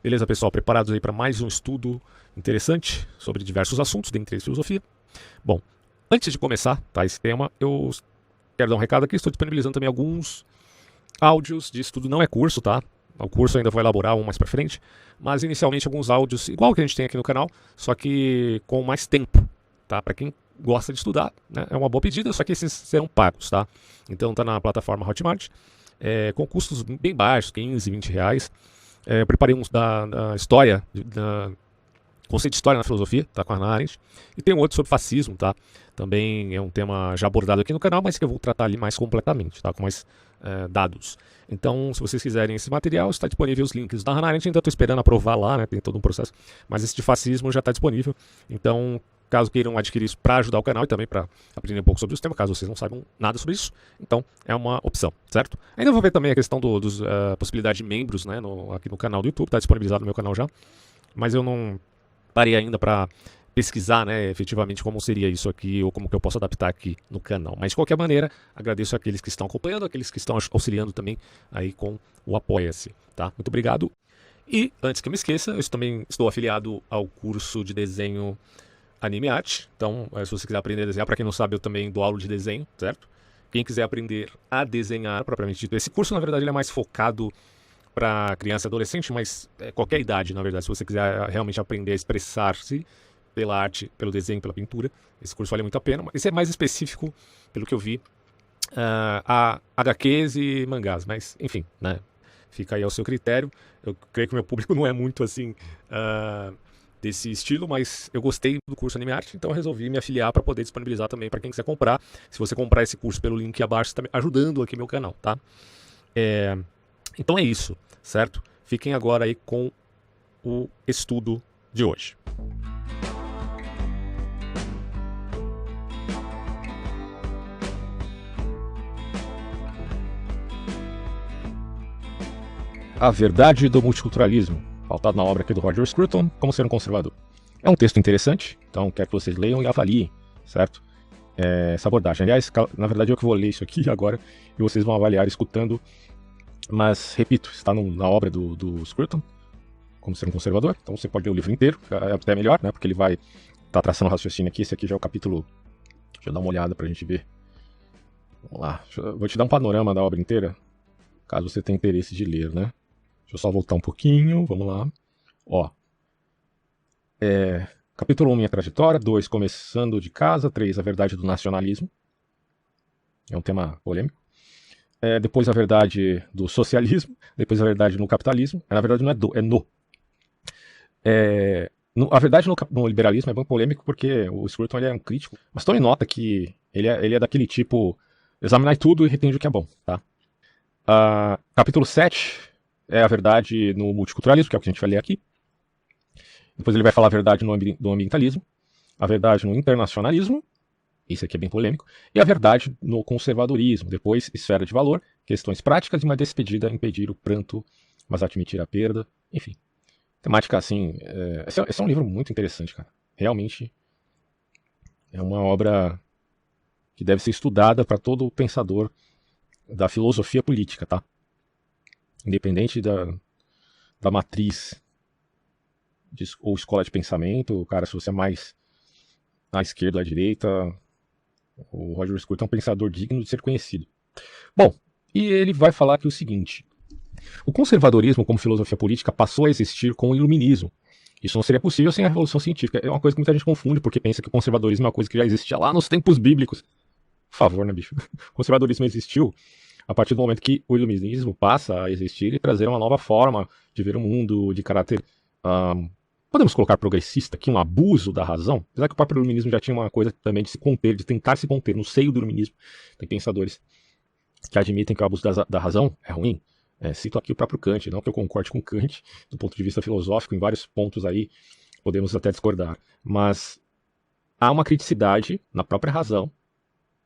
Beleza, pessoal? Preparados aí para mais um estudo interessante sobre diversos assuntos, dentre eles filosofia? Bom, antes de começar, tá, esse tema, eu quero dar um recado aqui. Estou disponibilizando também alguns áudios de estudo, não é curso, tá? O curso ainda vou elaborar um mais para frente, mas inicialmente alguns áudios, igual que a gente tem aqui no canal, só que com mais tempo, tá? Para quem gosta de estudar, né? É uma boa pedida, só que esses serão pagos, tá? Então tá na plataforma Hotmart, com custos bem baixos, 15, 20 reais. Eu preparei uns da história, conceito de história na filosofia, tá, com a Hannah Arendt, e tem um outro sobre fascismo, tá? Também é um tema já abordado aqui no canal, mas que eu vou tratar ali mais completamente, tá? Com mais dados. Então, se vocês quiserem esse material, está disponível os links da Hannah Arendt, ainda estou esperando aprovar lá, né? Tem todo um processo, mas esse de fascismo já está disponível. Então, caso queiram adquirir isso para ajudar o canal e também para aprender um pouco sobre o tema, caso vocês não saibam nada sobre isso, então é uma opção, certo? Ainda vou ver também a questão dos possibilidade de membros, né, aqui no canal do YouTube, está disponibilizado no meu canal já, mas eu não parei ainda para pesquisar, né, efetivamente como seria isso aqui ou como que eu posso adaptar aqui no canal. Mas de qualquer maneira, agradeço àqueles que estão acompanhando, àqueles que estão auxiliando também aí com o Apoia-se, tá? Muito obrigado. E antes que eu me esqueça, eu também estou afiliado ao curso de desenho Anime Art. Então, se você quiser aprender a desenhar, para quem não sabe, eu também dou aula de desenho, certo? Quem quiser aprender a desenhar, propriamente dito, esse curso, na verdade, ele é mais focado para criança e adolescente, mas qualquer idade, na verdade, se você quiser realmente aprender a expressar-se pela arte, pelo desenho, pela pintura, esse curso vale muito a pena. Esse é mais específico, pelo que eu vi, a HQs e mangás, mas, enfim, né? Fica aí ao seu critério. Eu creio que o meu público não é muito assim desse estilo, mas eu gostei do curso Anime Art, então eu resolvi me afiliar para poder disponibilizar também para quem quiser comprar. Se você comprar esse curso pelo link abaixo, você está ajudando aqui meu canal, tá? Então é isso, certo? Fiquem agora aí com o estudo de hoje. A verdade do multiculturalismo, pautado na obra aqui do Roger Scruton, Como Ser um Conservador. É um texto interessante, então quero que vocês leiam e avaliem, certo? Essa abordagem. Aliás, na verdade eu que vou ler isso aqui agora e vocês vão avaliar escutando, mas, repito, está na obra do Scruton, Como Ser um Conservador, então você pode ler o livro inteiro, é até melhor, né? Porque ele vai estar traçando o raciocínio aqui, esse aqui já é o capítulo, deixa eu dar uma olhada pra gente ver. Vamos lá, vou te dar um panorama da obra inteira, caso você tenha interesse de ler, né? Deixa eu só voltar um pouquinho, vamos lá. Ó, capítulo 1, minha trajetória. 2, começando de casa. 3, a verdade do nacionalismo. É um tema polêmico. Depois a verdade do socialismo. Depois a verdade no capitalismo. Na verdade não é no. A verdade no liberalismo é bem polêmico porque o Scruton ele é um crítico. Mas tome nota que ele é daquele tipo, examinar tudo e retende o que é bom, tá? Capítulo 7 é a verdade no multiculturalismo, que é o que a gente vai ler aqui. Depois ele vai falar a verdade do ambientalismo, a verdade no internacionalismo, isso aqui é bem polêmico, e a verdade no conservadorismo. Depois, esfera de valor, questões práticas e uma despedida, impedir o pranto, mas admitir a perda. Enfim, temática assim. Esse é um livro muito interessante, cara. Realmente é uma obra que deve ser estudada para todo pensador da filosofia política, tá? Independente da matriz ou escola de pensamento, cara, se você é mais à esquerda ou à direita, o Roger Scruton é um pensador digno de ser conhecido. Bom, e ele vai falar aqui o seguinte: o conservadorismo como filosofia política passou a existir com o iluminismo. Isso não seria possível sem a revolução científica. É uma coisa que muita gente confunde, porque pensa que o conservadorismo é uma coisa que já existia lá nos tempos bíblicos. Por favor, né, bicho? O conservadorismo existiu a partir do momento que o iluminismo passa a existir e trazer uma nova forma de ver o mundo, de caráter, podemos colocar progressista aqui, um abuso da razão. Apesar que o próprio iluminismo já tinha uma coisa também de se conter, de tentar se conter. No seio do iluminismo tem pensadores que admitem que o abuso da razão é ruim. Cito aqui o próprio Kant, não que eu concorde com Kant do ponto de vista filosófico, em vários pontos aí podemos até discordar, mas há uma criticidade na própria razão,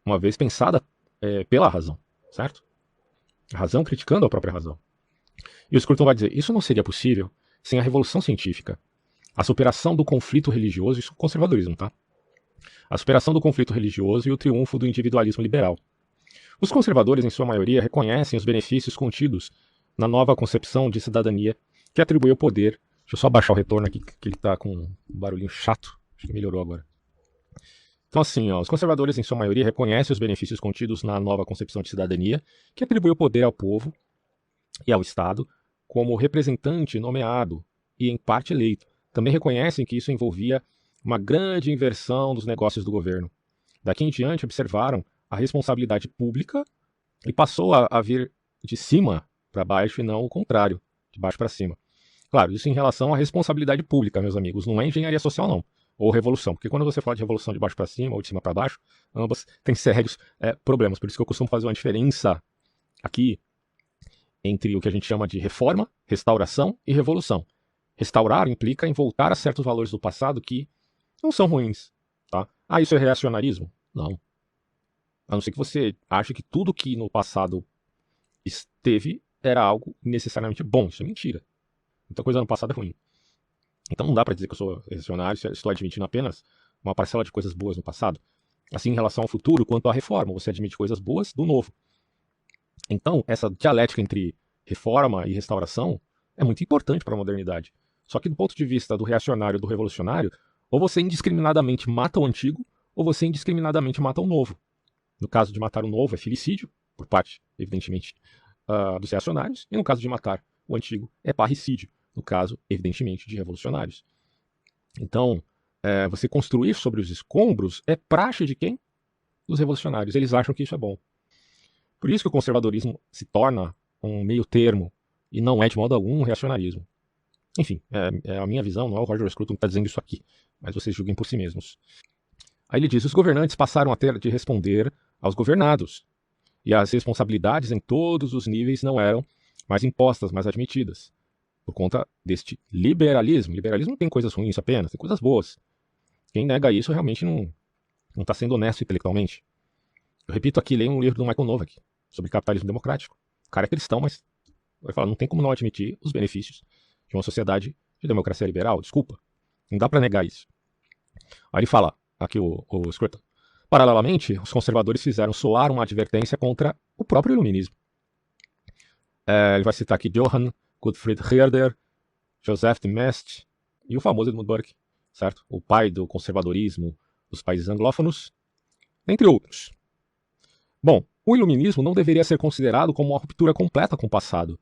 uma vez pensada pela razão, certo? A razão criticando a própria razão. E o Scruton vai dizer, isso não seria possível sem a revolução científica, a superação do conflito religioso, isso é conservadorismo, tá? A superação do conflito religioso e o triunfo do individualismo liberal. Os conservadores, em sua maioria, reconhecem os benefícios contidos na nova concepção de cidadania que atribui o poder Deixa eu só baixar o retorno aqui, que ele tá com um barulhinho chato. Acho que melhorou agora. Então, assim, ó, os conservadores, em sua maioria, reconhecem os benefícios contidos na nova concepção de cidadania, que atribui o poder ao povo e ao Estado como representante nomeado e, em parte, eleito. Também reconhecem que isso envolvia uma grande inversão dos negócios do governo. Daqui em diante, observaram a responsabilidade pública e passou a vir de cima para baixo e não o contrário, de baixo para cima. Claro, isso em relação à responsabilidade pública, meus amigos, não é engenharia social, não. Ou revolução, porque quando você fala de revolução de baixo para cima ou de cima para baixo, ambas têm sérios problemas. Por isso que eu costumo fazer uma diferença aqui entre o que a gente chama de reforma, restauração e revolução. Restaurar implica em voltar a certos valores do passado que não são ruins. Tá? Ah, isso é reacionarismo? Não. A não ser que você ache que tudo que no passado esteve era algo necessariamente bom. Isso é mentira. Muita coisa no passado é ruim. Então não dá para dizer que eu sou reacionário se estou admitindo apenas uma parcela de coisas boas no passado. Assim, em relação ao futuro, quanto à reforma, você admite coisas boas do novo. Então, essa dialética entre reforma e restauração é muito importante para a modernidade. Só que do ponto de vista do reacionário e do revolucionário, ou você indiscriminadamente mata o antigo, ou você indiscriminadamente mata o novo. No caso de matar o novo, é filicídio, por parte, evidentemente, dos reacionários, e no caso de matar o antigo, é parricídio, no caso, evidentemente, de revolucionários. Então, você construir sobre os escombros é praxe de quem? Dos revolucionários. Eles acham que isso é bom. Por isso que o conservadorismo se torna um meio termo e não é de modo algum um reacionarismo. Enfim, é a minha visão, não é o Roger Scruton que está dizendo isso aqui, mas vocês julguem por si mesmos. Aí ele diz, os governantes passaram a ter de responder aos governados, e as responsabilidades em todos os níveis não eram mais impostas, mais admitidas, por conta deste liberalismo. Liberalismo não tem coisas ruins apenas, tem coisas boas. Quem nega isso realmente não está sendo honesto intelectualmente. Eu repito aqui, leia um livro do Michael Novak sobre capitalismo democrático. O cara é cristão, mas vai falar, não tem como não admitir os benefícios de uma sociedade de democracia liberal. Desculpa, não dá para negar isso. Aí ele fala, aqui o Scruton, paralelamente, os conservadores fizeram soar uma advertência contra o próprio iluminismo. Ele vai citar aqui Johann Gottfried Herder, Joseph de Maistre e o famoso Edmund Burke, certo? O pai do conservadorismo dos países anglófonos, entre outros. Bom, o iluminismo não deveria ser considerado como uma ruptura completa com o passado.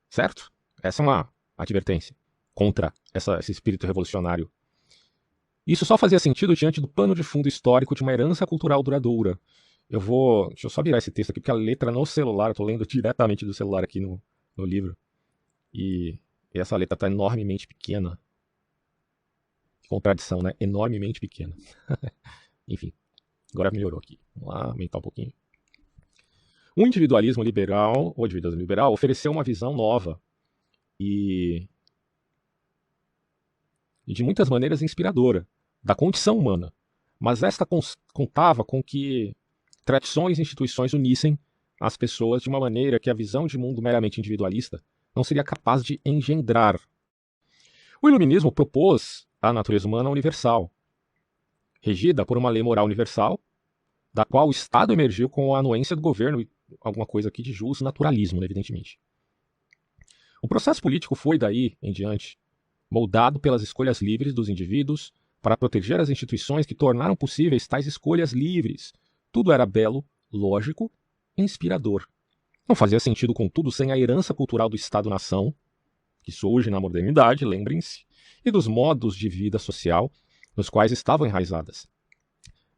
Certo? Essa é uma advertência contra esse espírito revolucionário. Isso só fazia sentido diante do pano de fundo histórico de uma herança cultural duradoura. Deixa eu só virar esse texto aqui, porque a letra no celular, eu estou lendo diretamente do celular aqui no livro. E essa letra está enormemente pequena. Que contradição, né? Enormemente pequena. Enfim, agora melhorou aqui. Vamos lá, aumentar um pouquinho. O individualismo liberal ofereceu uma visão nova e de muitas maneiras inspiradora da condição humana, mas esta contava com que tradições e instituições unissem as pessoas de uma maneira que a visão de mundo meramente individualista não seria capaz de engendrar. O iluminismo propôs a natureza humana universal, regida por uma lei moral universal, da qual o Estado emergiu com a anuência do governo e alguma coisa aqui de jus naturalismo, evidentemente. O processo político foi, daí em diante, moldado pelas escolhas livres dos indivíduos para proteger as instituições que tornaram possíveis tais escolhas livres. Tudo era belo, lógico e inspirador. Não fazia sentido, contudo, sem a herança cultural do Estado-nação, que surge na modernidade, lembrem-se, e dos modos de vida social nos quais estavam enraizadas.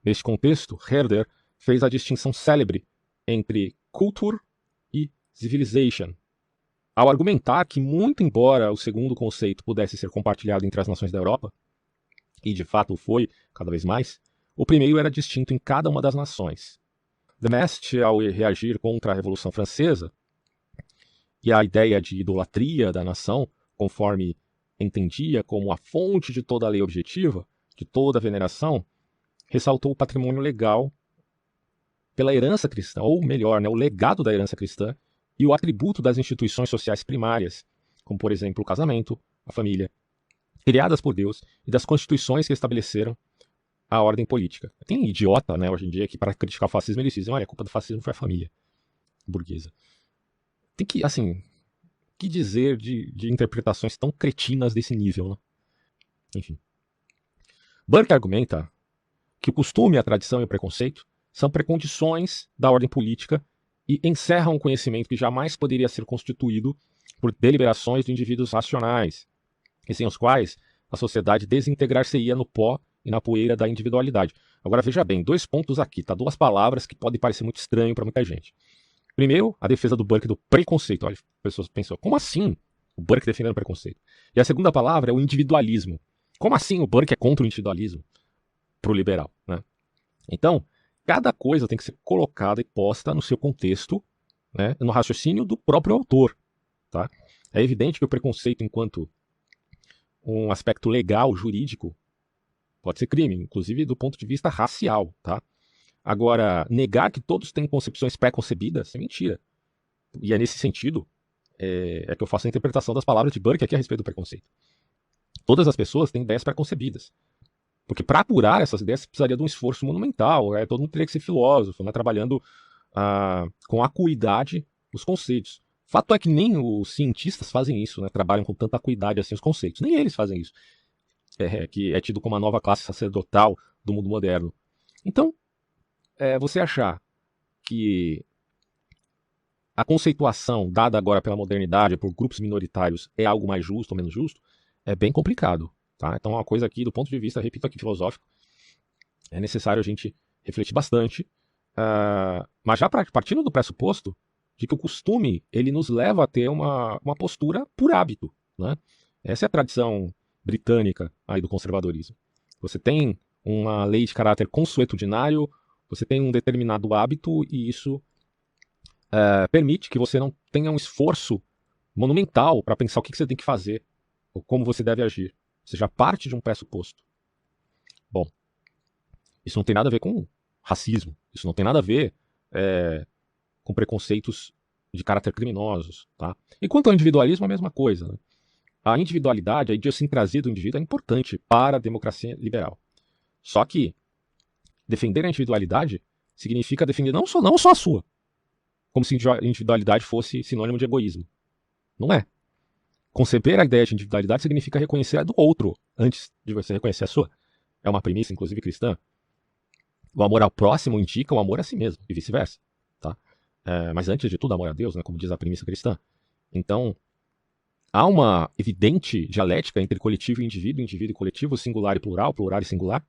Neste contexto, Herder fez a distinção célebre entre Kultur e Civilization, ao argumentar que, muito embora o segundo conceito pudesse ser compartilhado entre as nações da Europa, e de fato foi cada vez mais, o primeiro era distinto em cada uma das nações. De Maistre, ao reagir contra a Revolução Francesa e a ideia de idolatria da nação, conforme entendia como a fonte de toda a lei objetiva, de toda a veneração, ressaltou o patrimônio legal pela herança cristã, ou melhor, o legado da herança cristã e o atributo das instituições sociais primárias, como por exemplo o casamento, a família, criadas por Deus, e das constituições que estabeleceram a ordem política. Tem idiota, hoje em dia, que para criticar o fascismo eles dizem, olha, a culpa do fascismo foi a família burguesa. Tem que, assim, que dizer de interpretações tão cretinas desse nível, né? Enfim. Burke argumenta que o costume, a tradição e o preconceito são precondições da ordem política e encerram um conhecimento que jamais poderia ser constituído por deliberações de indivíduos racionais, e sem os quais a sociedade desintegrar-se-ia no pó e na poeira da individualidade. Agora veja bem, 2 pontos aqui, tá? 2 palavras que podem parecer muito estranho para muita gente. Primeiro, a defesa do Burke do preconceito. Olha, as pessoas pensam, como assim o Burke defendendo o preconceito? E a segunda palavra é o individualismo. Como assim o Burke é contra o individualismo para o liberal, né? Então, cada coisa tem que ser colocada e posta no seu contexto, né, no raciocínio do próprio autor, tá? É evidente que o preconceito, enquanto um aspecto legal, jurídico, pode ser crime, inclusive do ponto de vista racial, tá? Agora, negar que todos têm concepções pré-concebidas é mentira. E é nesse sentido que eu faço a interpretação das palavras de Burke aqui a respeito do preconceito. Todas as pessoas têm ideias pré-concebidas. Porque para apurar essas ideias precisaria de um esforço monumental. Todo mundo teria que ser filósofo, né, trabalhando com acuidade os conceitos. Fato é que nem os cientistas fazem isso, né, trabalham com tanta acuidade assim os conceitos. Nem eles fazem isso. Que é tido como uma nova classe sacerdotal do mundo moderno. Então, você achar que a conceituação dada agora pela modernidade por grupos minoritários é algo mais justo ou menos justo, é bem complicado. Tá? Então, uma coisa aqui, do ponto de vista, repito aqui, filosófico, é necessário a gente refletir bastante, mas já partindo do pressuposto de que o costume ele nos leva a ter uma postura por hábito. Né? Essa é a tradição britânica aí do conservadorismo. Você tem uma lei de caráter consuetudinário, você tem um determinado hábito e isso permite que você não tenha um esforço monumental para pensar o que você tem que fazer ou como você deve agir. Você já parte de um pressuposto. Bom, isso não tem nada a ver com racismo, isso não tem nada a ver com preconceitos de caráter criminosos. Tá? E quanto ao individualismo, a mesma coisa. Né? A individualidade, a idiosincrasia do indivíduo é importante para a democracia liberal. Só que defender a individualidade significa defender não só a sua, como se individualidade fosse sinônimo de egoísmo. Não é. Conceber a ideia de individualidade significa reconhecer a do outro antes de você reconhecer a sua. É uma premissa, inclusive, cristã. O amor ao próximo indica o amor a si mesmo, e vice-versa. Tá? Mas antes de tudo, amor a Deus, né, como diz a premissa cristã. Então, há uma evidente dialética entre coletivo e indivíduo e coletivo, singular e plural, plural e singular.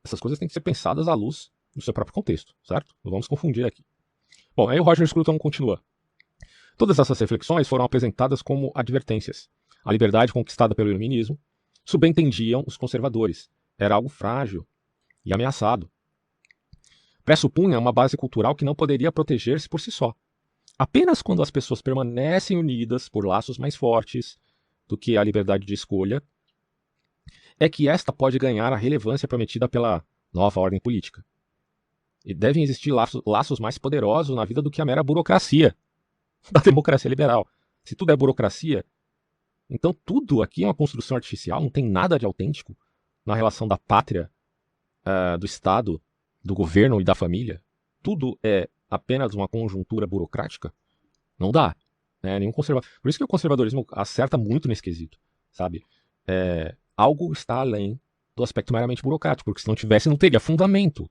Essas coisas têm que ser pensadas à luz do seu próprio contexto, certo? Não vamos confundir aqui. Bom, aí o Roger Scruton continua. Todas essas reflexões foram apresentadas como advertências. A liberdade conquistada pelo iluminismo subentendiam os conservadores. Era algo frágil e ameaçado. Pressupunha uma base cultural que não poderia proteger-se por si só. Apenas quando as pessoas permanecem unidas por laços mais fortes do que a liberdade de escolha, é que esta pode ganhar a relevância prometida pela nova ordem política. E devem existir laços mais poderosos na vida do que a mera burocracia da democracia liberal. Se tudo é burocracia, então tudo aqui é uma construção artificial, não tem nada de autêntico na relação da pátria, do Estado, do governo e da família. Tudo é apenas uma conjuntura burocrática. Não dá. Nenhum conservador. Por isso que o conservadorismo acerta muito nesse quesito, sabe? Algo está além do aspecto meramente burocrático, porque se não tivesse, não teria fundamento.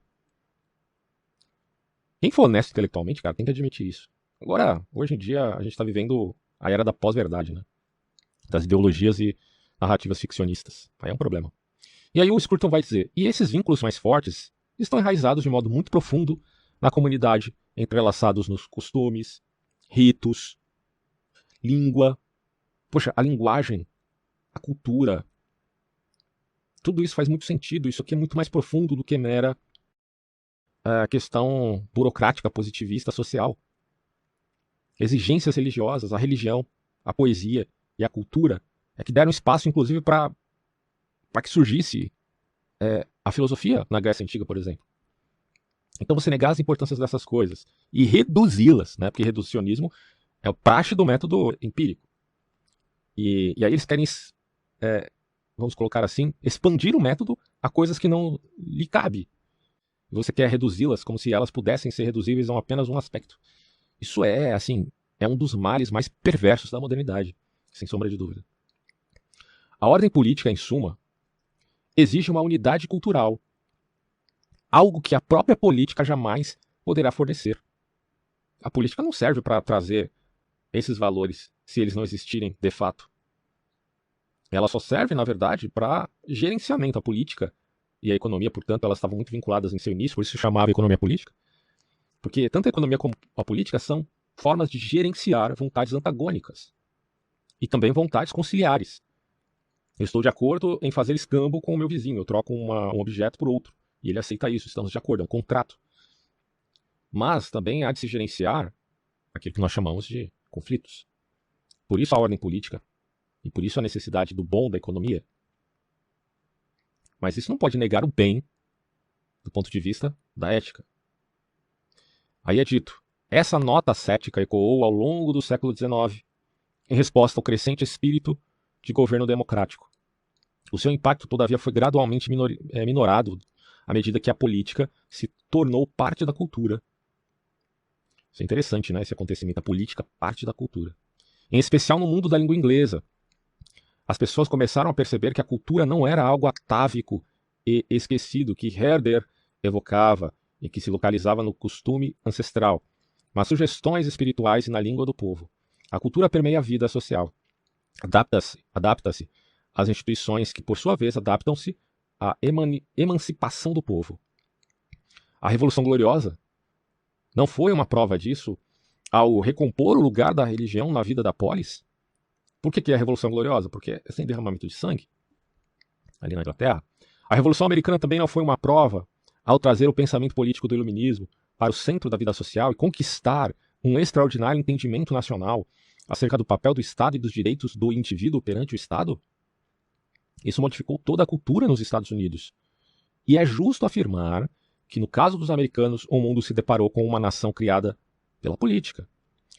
Quem for honesto intelectualmente, cara, tem que admitir isso. Agora, hoje em dia, a gente está vivendo a era da pós-verdade, né? Das ideologias e narrativas ficcionistas. Aí é um problema. E aí o Scruton vai dizer, e esses vínculos mais fortes estão enraizados de modo muito profundo na comunidade, entrelaçados nos costumes, ritos, língua. Poxa, a linguagem, a cultura. Tudo isso faz muito sentido. Isso aqui é muito mais profundo do que mera questão burocrática, positivista, social. Exigências religiosas, a religião, a poesia e a cultura é que deram espaço, inclusive, para que surgisse a filosofia na Grécia Antiga, por exemplo. Então você negar as importâncias dessas coisas e reduzi-las, né? Porque reducionismo é o praxe do método empírico. E aí eles querem, vamos colocar assim, expandir o método a coisas que não lhe cabe. Você quer reduzi-las como se elas pudessem ser reduzíveis a apenas um aspecto. Isso é, assim, é um dos males mais perversos da modernidade, sem sombra de dúvida. A ordem política, em suma, exige uma unidade cultural, algo que a própria política jamais poderá fornecer. A política não serve para trazer esses valores se eles não existirem de fato. Ela só serve, na verdade, para gerenciamento. A política e a economia, portanto, elas estavam muito vinculadas em seu início, por isso se chamava economia política. Porque tanto a economia como a política são formas de gerenciar vontades antagônicas e também vontades conciliares. Eu estou de acordo em fazer escambo com o meu vizinho, eu troco um objeto por outro, e ele aceita isso, estamos de acordo, é um contrato. Mas também há de se gerenciar aquilo que nós chamamos de conflitos. Por isso a ordem política, e por isso a necessidade do bom da economia. Mas isso não pode negar o bem do ponto de vista da ética. Aí é dito, essa nota cética ecoou ao longo do século XIX, em resposta ao crescente espírito de governo democrático. O seu impacto, todavia, foi gradualmente minorado à medida que a política se tornou parte da cultura. Isso é interessante, né? Esse acontecimento, a política parte da cultura. Em especial no mundo da língua inglesa. As pessoas começaram a perceber que a cultura não era algo atávico e esquecido que Herder evocava e que se localizava no costume ancestral, mas sugestões espirituais na língua do povo. A cultura permeia a vida social. Adapta-se às instituições que, por sua vez, adaptam-se à emancipação do povo. A Revolução Gloriosa não foi uma prova disso ao recompor o lugar da religião na vida da polis? Por que é a Revolução Gloriosa? Porque é sem derramamento de sangue, ali na Inglaterra. A Revolução Americana também não foi uma prova ao trazer o pensamento político do iluminismo para o centro da vida social e conquistar um extraordinário entendimento nacional acerca do papel do Estado e dos direitos do indivíduo perante o Estado? Isso modificou toda a cultura nos Estados Unidos. E é justo afirmar que, no caso dos americanos, o mundo se deparou com uma nação criada pela política.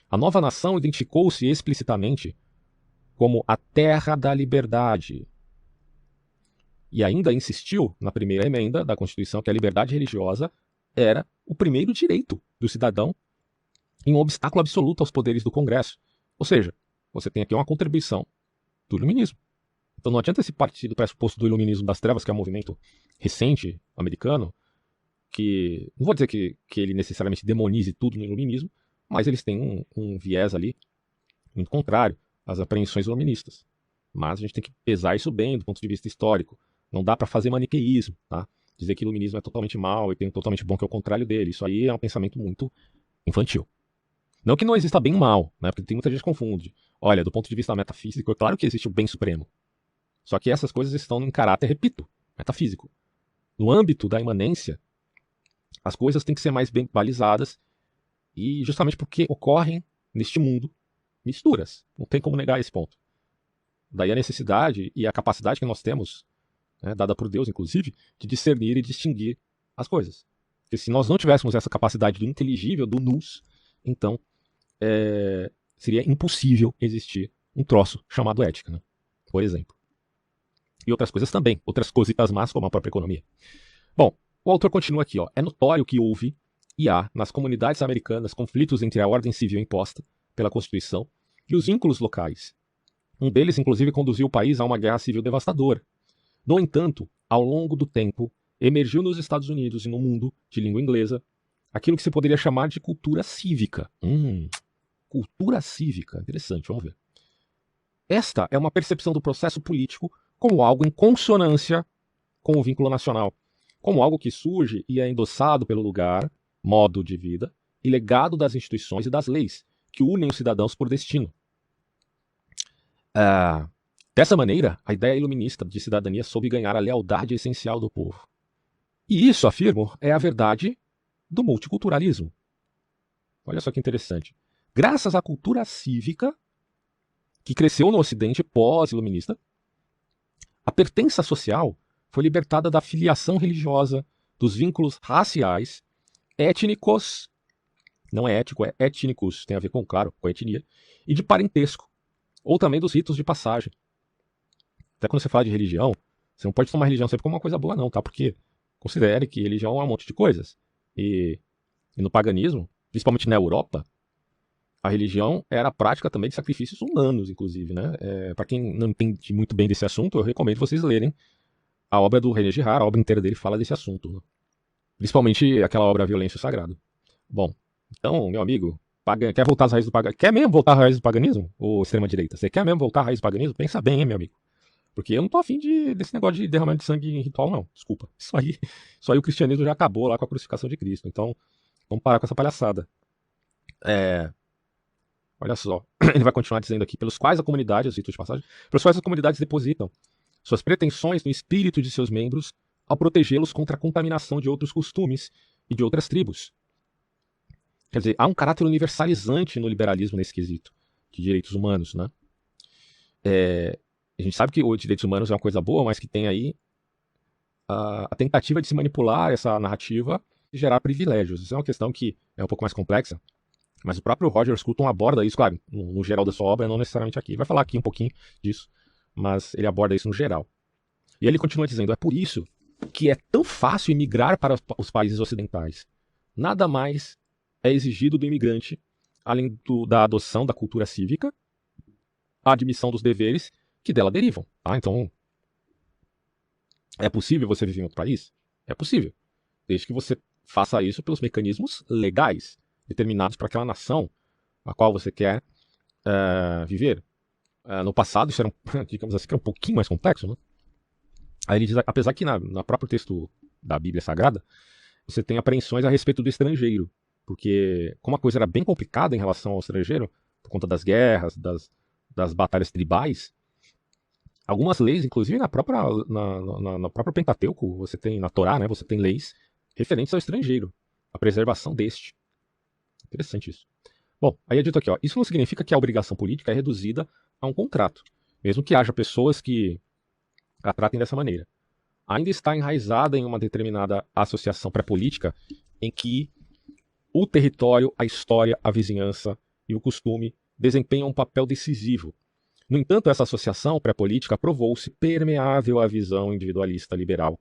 A nova nação identificou-se explicitamente como a terra da liberdade. E ainda insistiu na primeira emenda da Constituição que a liberdade religiosa era o primeiro direito do cidadão em um obstáculo absoluto aos poderes do Congresso. Ou seja, você tem aqui uma contribuição do iluminismo. Então não adianta esse partir do pressuposto do iluminismo das trevas, que é um movimento recente americano, que não vou dizer que ele necessariamente demonize tudo no iluminismo, mas eles têm um viés ali muito contrário às apreensões iluministas. Mas a gente tem que pesar isso bem do ponto de vista histórico. Não dá para fazer maniqueísmo, tá? Dizer que o iluminismo é totalmente mal e tem um totalmente bom, que é o contrário dele. Isso aí é um pensamento muito infantil. Não que não exista bem e mal, né? Porque tem muita gente que confunde. Olha, do ponto de vista metafísico, é claro que existe o bem supremo. Só que essas coisas estão em caráter, repito, metafísico. No âmbito da imanência, as coisas têm que ser mais bem balizadas e justamente porque ocorrem neste mundo misturas. Não tem como negar esse ponto. Daí a necessidade e a capacidade que nós temos, né, dada por Deus, inclusive, de discernir e distinguir as coisas. Porque se nós não tivéssemos essa capacidade do inteligível, do nous, então seria impossível existir um troço chamado ética, né? Por exemplo. E outras coisas também, outras cositas más, como a própria economia. Bom, o autor continua aqui, ó. É notório que houve e há, nas comunidades americanas, conflitos entre a ordem civil imposta pela Constituição e os vínculos locais. Um deles, inclusive, conduziu o país a uma guerra civil devastadora. No entanto, ao longo do tempo, emergiu nos Estados Unidos e no mundo de língua inglesa aquilo que se poderia chamar de cultura cívica. Cultura cívica, interessante, vamos ver. Esta é uma percepção do processo político como algo em consonância com o vínculo nacional, como algo que surge e é endossado pelo lugar, modo de vida e legado das instituições e das leis que unem os cidadãos por destino. Dessa maneira, a ideia iluminista de cidadania soube ganhar a lealdade essencial do povo. E isso, afirmo, é a verdade do multiculturalismo. Olha só que interessante. Graças à cultura cívica, que cresceu no Ocidente pós-iluminista, a pertença social foi libertada da filiação religiosa, dos vínculos raciais, étnicos, não é ético, é étnicos, tem a ver com, claro, com a etnia, e de parentesco, ou também dos ritos de passagem. Até quando você fala de religião, você não pode tomar religião sempre como uma coisa boa não, tá? Porque considere que religião é um monte de coisas. E no paganismo, principalmente na Europa, a religião era a prática também de sacrifícios humanos, inclusive, né? Para quem não entende muito bem desse assunto, eu recomendo vocês lerem a obra do René Girard, a obra inteira dele fala desse assunto, né? Principalmente aquela obra Violência Sagrada. Bom, então, meu amigo, quer voltar às raízes do paganismo? Quer mesmo voltar às raízes do paganismo? Ou extrema-direita? Você quer mesmo voltar às raízes do paganismo? Pensa bem, hein, meu amigo? Porque eu não tô afim desse negócio de derramamento de sangue em ritual, não. Desculpa. Isso aí o cristianismo já acabou lá com a crucificação de Cristo. Então, vamos parar com essa palhaçada. Olha só. Ele vai continuar dizendo aqui. Pelos quais a comunidade, eu cito de passagem, pelos quais as comunidades depositam suas pretensões no espírito de seus membros ao protegê-los contra a contaminação de outros costumes e de outras tribos. Quer dizer, há um caráter universalizante no liberalismo nesse quesito de direitos humanos, né? A gente sabe que os direitos humanos é uma coisa boa, mas que tem aí a tentativa de se manipular essa narrativa e gerar privilégios. Isso é uma questão que é um pouco mais complexa, mas o próprio Roger Scruton aborda isso, claro, no geral da sua obra, não necessariamente aqui. Ele vai falar aqui um pouquinho disso, mas ele aborda isso no geral. E ele continua dizendo, é por isso que é tão fácil imigrar para os países ocidentais. Nada mais é exigido do imigrante, além da adoção da cultura cívica, a admissão dos deveres que dela derivam. Tá? Então, é possível você viver em outro país? É possível, desde que você faça isso pelos mecanismos legais, determinados para aquela nação a qual você quer viver. No passado, isso era, digamos assim, um pouquinho mais complexo, né? Aí ele diz, apesar que no próprio texto da Bíblia Sagrada, você tem apreensões a respeito do estrangeiro, porque como a coisa era bem complicada em relação ao estrangeiro, por conta das guerras, das batalhas tribais, algumas leis, inclusive na própria Pentateuco, você tem na Torá, né, você tem leis referentes ao estrangeiro, a preservação deste. Interessante isso. Bom, aí é dito aqui, ó, isso não significa que a obrigação política é reduzida a um contrato, mesmo que haja pessoas que a tratem dessa maneira. Ainda está enraizada em uma determinada associação pré-política em que o território, a história, a vizinhança e o costume desempenham um papel decisivo. No entanto, essa associação pré-política provou-se permeável à visão individualista liberal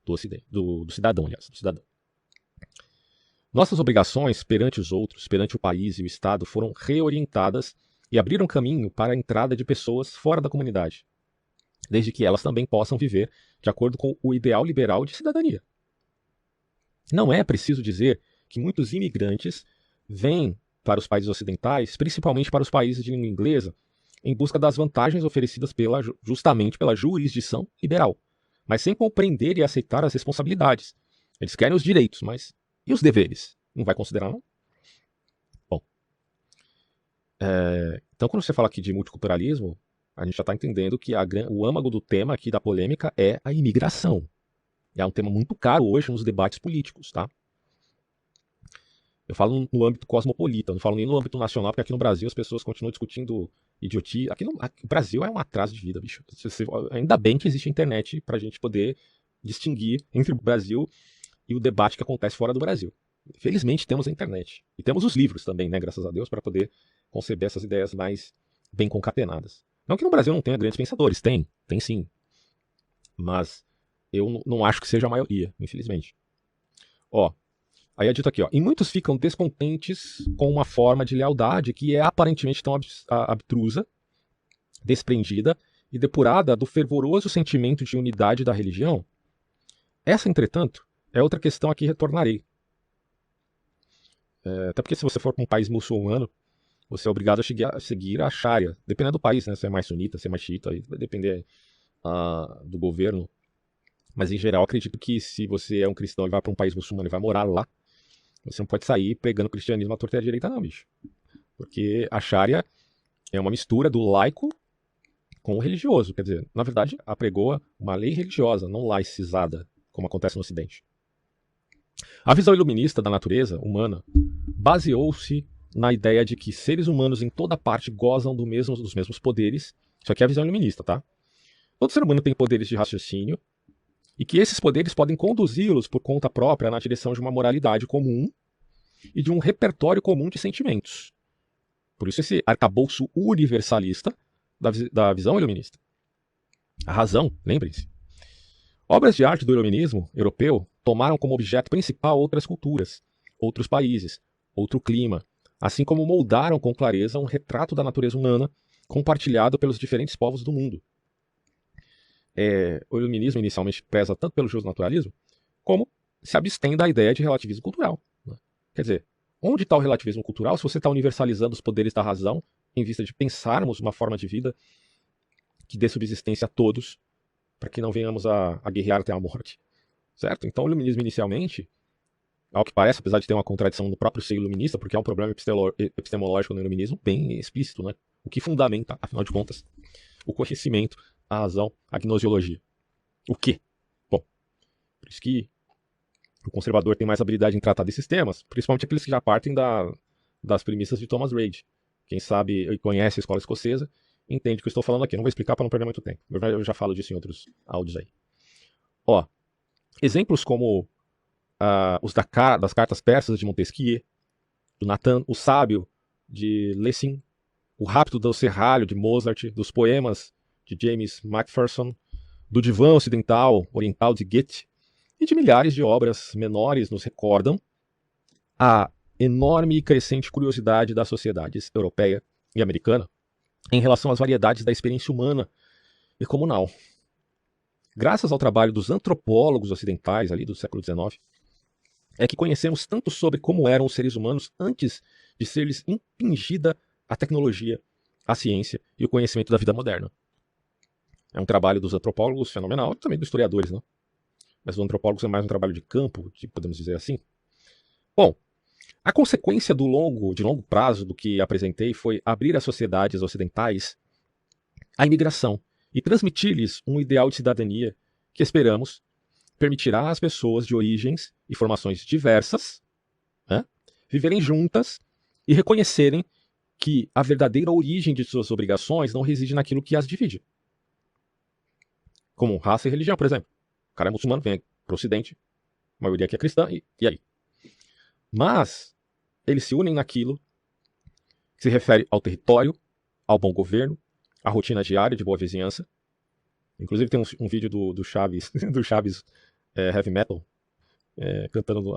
do cidadão, aliás, do cidadão. Nossas obrigações perante os outros, perante o país e o Estado foram reorientadas e abriram caminho para a entrada de pessoas fora da comunidade, desde que elas também possam viver de acordo com o ideal liberal de cidadania. Não é preciso dizer que muitos imigrantes vêm para os países ocidentais, principalmente para os países de língua inglesa, em busca das vantagens oferecidas justamente pela jurisdição liberal, mas sem compreender e aceitar as responsabilidades. Eles querem os direitos, mas e os deveres? Não vai considerar, não? Bom, então quando você fala aqui de multiculturalismo, a gente já está entendendo que o âmago do tema aqui da polêmica é a imigração. É um tema muito caro hoje nos debates políticos, tá? Eu falo no âmbito cosmopolita, não falo nem no âmbito nacional, porque aqui no Brasil as pessoas continuam discutindo idiotia. Aqui o Brasil é um atraso de vida, bicho. Ainda bem que existe a internet para a gente poder distinguir entre o Brasil e o debate que acontece fora do Brasil. Felizmente temos a internet. E temos os livros também, né, graças a Deus, para poder conceber essas ideias mais bem concatenadas. Não que no Brasil não tenha grandes pensadores, tem sim. Mas eu não acho que seja a maioria, infelizmente. Ó, aí é dito aqui, ó, e muitos ficam descontentes com uma forma de lealdade que é aparentemente tão abstrusa, desprendida e depurada do fervoroso sentimento de unidade da religião. Essa, entretanto, é outra questão a que retornarei. Até porque se você for para um país muçulmano, você é obrigado a seguir a Sharia. Dependendo do país, né? Se é mais sunita, se é mais xiita, aí vai depender do governo. Mas em geral, acredito que se você é um cristão e vai para um país muçulmano e vai morar lá, você não pode sair pregando o cristianismo à torta e à direita, não, bicho. Porque a Sharia é uma mistura do laico com o religioso. Quer dizer, na verdade, apregou uma lei religiosa, não laicizada, como acontece no Ocidente. A visão iluminista da natureza humana baseou-se na ideia de que seres humanos em toda parte gozam dos mesmos poderes. Isso aqui é a visão iluminista, tá? Todo ser humano tem poderes de raciocínio e que esses poderes podem conduzi-los por conta própria na direção de uma moralidade comum e de um repertório comum de sentimentos. Por isso esse arcabouço universalista da visão iluminista. A razão, lembrem-se. Obras de arte do iluminismo europeu tomaram como objeto principal outras culturas, outros países, outro clima, assim como moldaram com clareza um retrato da natureza humana compartilhado pelos diferentes povos do mundo. O iluminismo inicialmente preza tanto pelo justnaturalismo, como se abstém da ideia de relativismo cultural, né? Quer dizer, onde está o relativismo cultural se você está universalizando os poderes da razão em vista de pensarmos uma forma de vida que dê subsistência a todos, para que não venhamos a guerrear até a morte, certo? Então o iluminismo inicialmente, ao que parece, apesar de ter uma contradição no próprio seio iluminista, porque há um problema epistemológico no iluminismo bem explícito, né? O que fundamenta, afinal de contas, o conhecimento, a razão, a gnosiologia. O quê? Bom, por isso que o conservador tem mais habilidade em tratar desses temas, principalmente aqueles que já partem das premissas de Thomas Reid. Quem sabe e conhece a escola escocesa, entende o que eu estou falando aqui. Não vou explicar para não perder muito tempo. Eu já falo disso em outros áudios aí. Ó, exemplos como os das cartas persas de Montesquieu, do Nathan, o Sábio de Lessing, o Rápido do Serralho de Mozart, dos poemas de James Macpherson, do Divã Oriental de Goethe, e de milhares de obras menores nos recordam a enorme e crescente curiosidade das sociedades europeia e americana em relação às variedades da experiência humana e comunal. Graças ao trabalho dos antropólogos ocidentais ali do século XIX, é que conhecemos tanto sobre como eram os seres humanos antes de ser-lhes impingida a tecnologia, a ciência e o conhecimento da vida moderna. É um trabalho dos antropólogos fenomenal e também dos historiadores, não? Mas os antropólogos é mais um trabalho de campo, podemos dizer assim. Bom, a consequência de longo prazo do que apresentei foi abrir às sociedades ocidentais a imigração e transmitir-lhes um ideal de cidadania que esperamos permitirá às pessoas de origens e formações diversas, né, viverem juntas e reconhecerem que a verdadeira origem de suas obrigações não reside naquilo que as divide. Como raça e religião, por exemplo. O cara é muçulmano, vem para o ocidente, a maioria aqui é cristã, e aí? Mas eles se unem naquilo que se refere ao território, ao bom governo, à rotina diária de boa vizinhança. Inclusive tem um vídeo do Chaves, do Chaves Heavy Metal, cantando,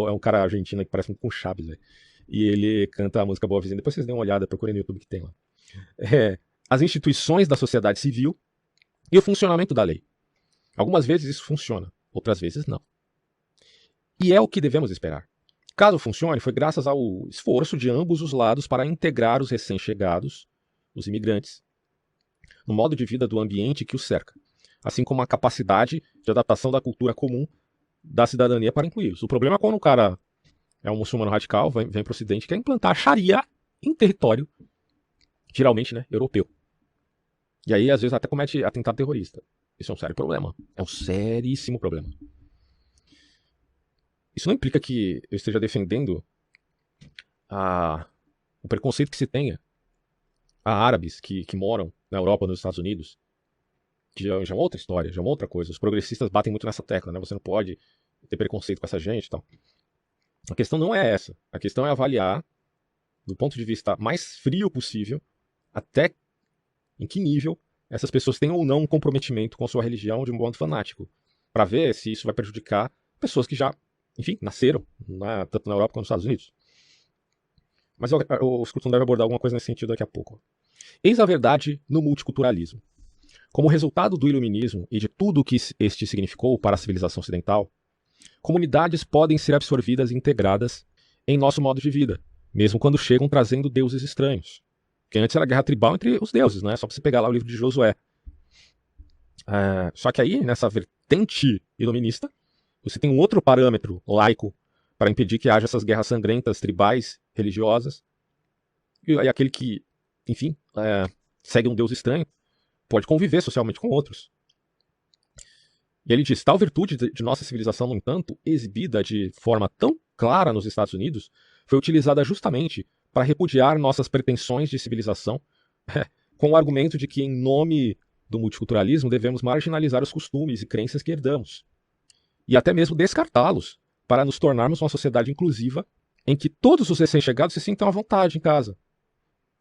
é um cara argentino que parece muito com Chaves, véio. E ele canta a música Boa Vizinha. Depois vocês dêem uma olhada, procurem no YouTube que tem lá. As instituições da sociedade civil e o funcionamento da lei. Algumas vezes isso funciona, outras vezes não. E é o que devemos esperar. Caso funcione, foi graças ao esforço de ambos os lados para integrar os recém-chegados, os imigrantes, no modo de vida do ambiente que os cerca, assim como a capacidade de adaptação da cultura comum da cidadania para incluí-los. O problema é quando o cara é um muçulmano radical, vem para o ocidente e quer implantar a Sharia em território, geralmente, né, europeu. E aí, às vezes, até comete atentado terrorista. Isso é um sério problema. É um seríssimo problema. Isso não implica que eu esteja defendendo o preconceito que se tenha a árabes que moram na Europa, nos Estados Unidos, que já é uma outra história, já é uma outra coisa. Os progressistas batem muito nessa tecla, né? Você não pode ter preconceito com essa gente e tal. A questão não é essa. A questão é avaliar, do ponto de vista mais frio possível, até em que nível essas pessoas têm ou não um comprometimento com a sua religião de um modo fanático, para ver se isso vai prejudicar pessoas que já, enfim, nasceram, tanto na Europa quanto nos Estados Unidos. Mas o Scruton deve abordar alguma coisa nesse sentido daqui a pouco. Eis a verdade no multiculturalismo. Como resultado do iluminismo e de tudo o que este significou para a civilização ocidental, comunidades podem ser absorvidas e integradas em nosso modo de vida, mesmo quando chegam trazendo deuses estranhos. Porque antes era guerra tribal entre os deuses, né? Só para você pegar lá o livro de Josué. Só que aí, nessa vertente iluminista, você tem um outro parâmetro laico para impedir que haja essas guerras sangrentas, tribais, religiosas. E aquele que, enfim, segue um deus estranho, pode conviver socialmente com outros. E ele diz, tal virtude de nossa civilização, no entanto, exibida de forma tão clara nos Estados Unidos, foi utilizada justamente para repudiar nossas pretensões de civilização, com o argumento de que, em nome do multiculturalismo, devemos marginalizar os costumes e crenças que herdamos, e até mesmo descartá-los, para nos tornarmos uma sociedade inclusiva, em que todos os recém-chegados se sintam à vontade em casa.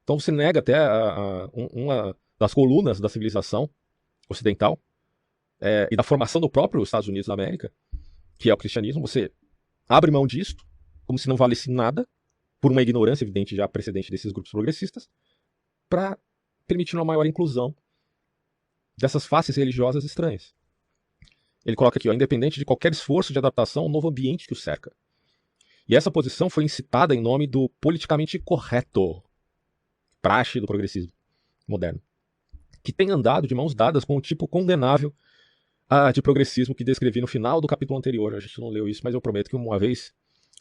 Então você nega até uma das colunas da civilização ocidental, e da formação do próprio Estados Unidos da América, que é o cristianismo. Você abre mão disto, como se não valesse nada, por uma ignorância evidente já precedente desses grupos progressistas, para permitir uma maior inclusão dessas faces religiosas estranhas. Ele coloca aqui, ó, independente de qualquer esforço de adaptação ao novo ambiente que o cerca. E essa posição foi incitada em nome do politicamente correto, praxe do progressismo moderno, que tem andado de mãos dadas com o tipo condenável de progressismo que descrevi no final do capítulo anterior. A gente não leu isso, mas eu prometo que uma vez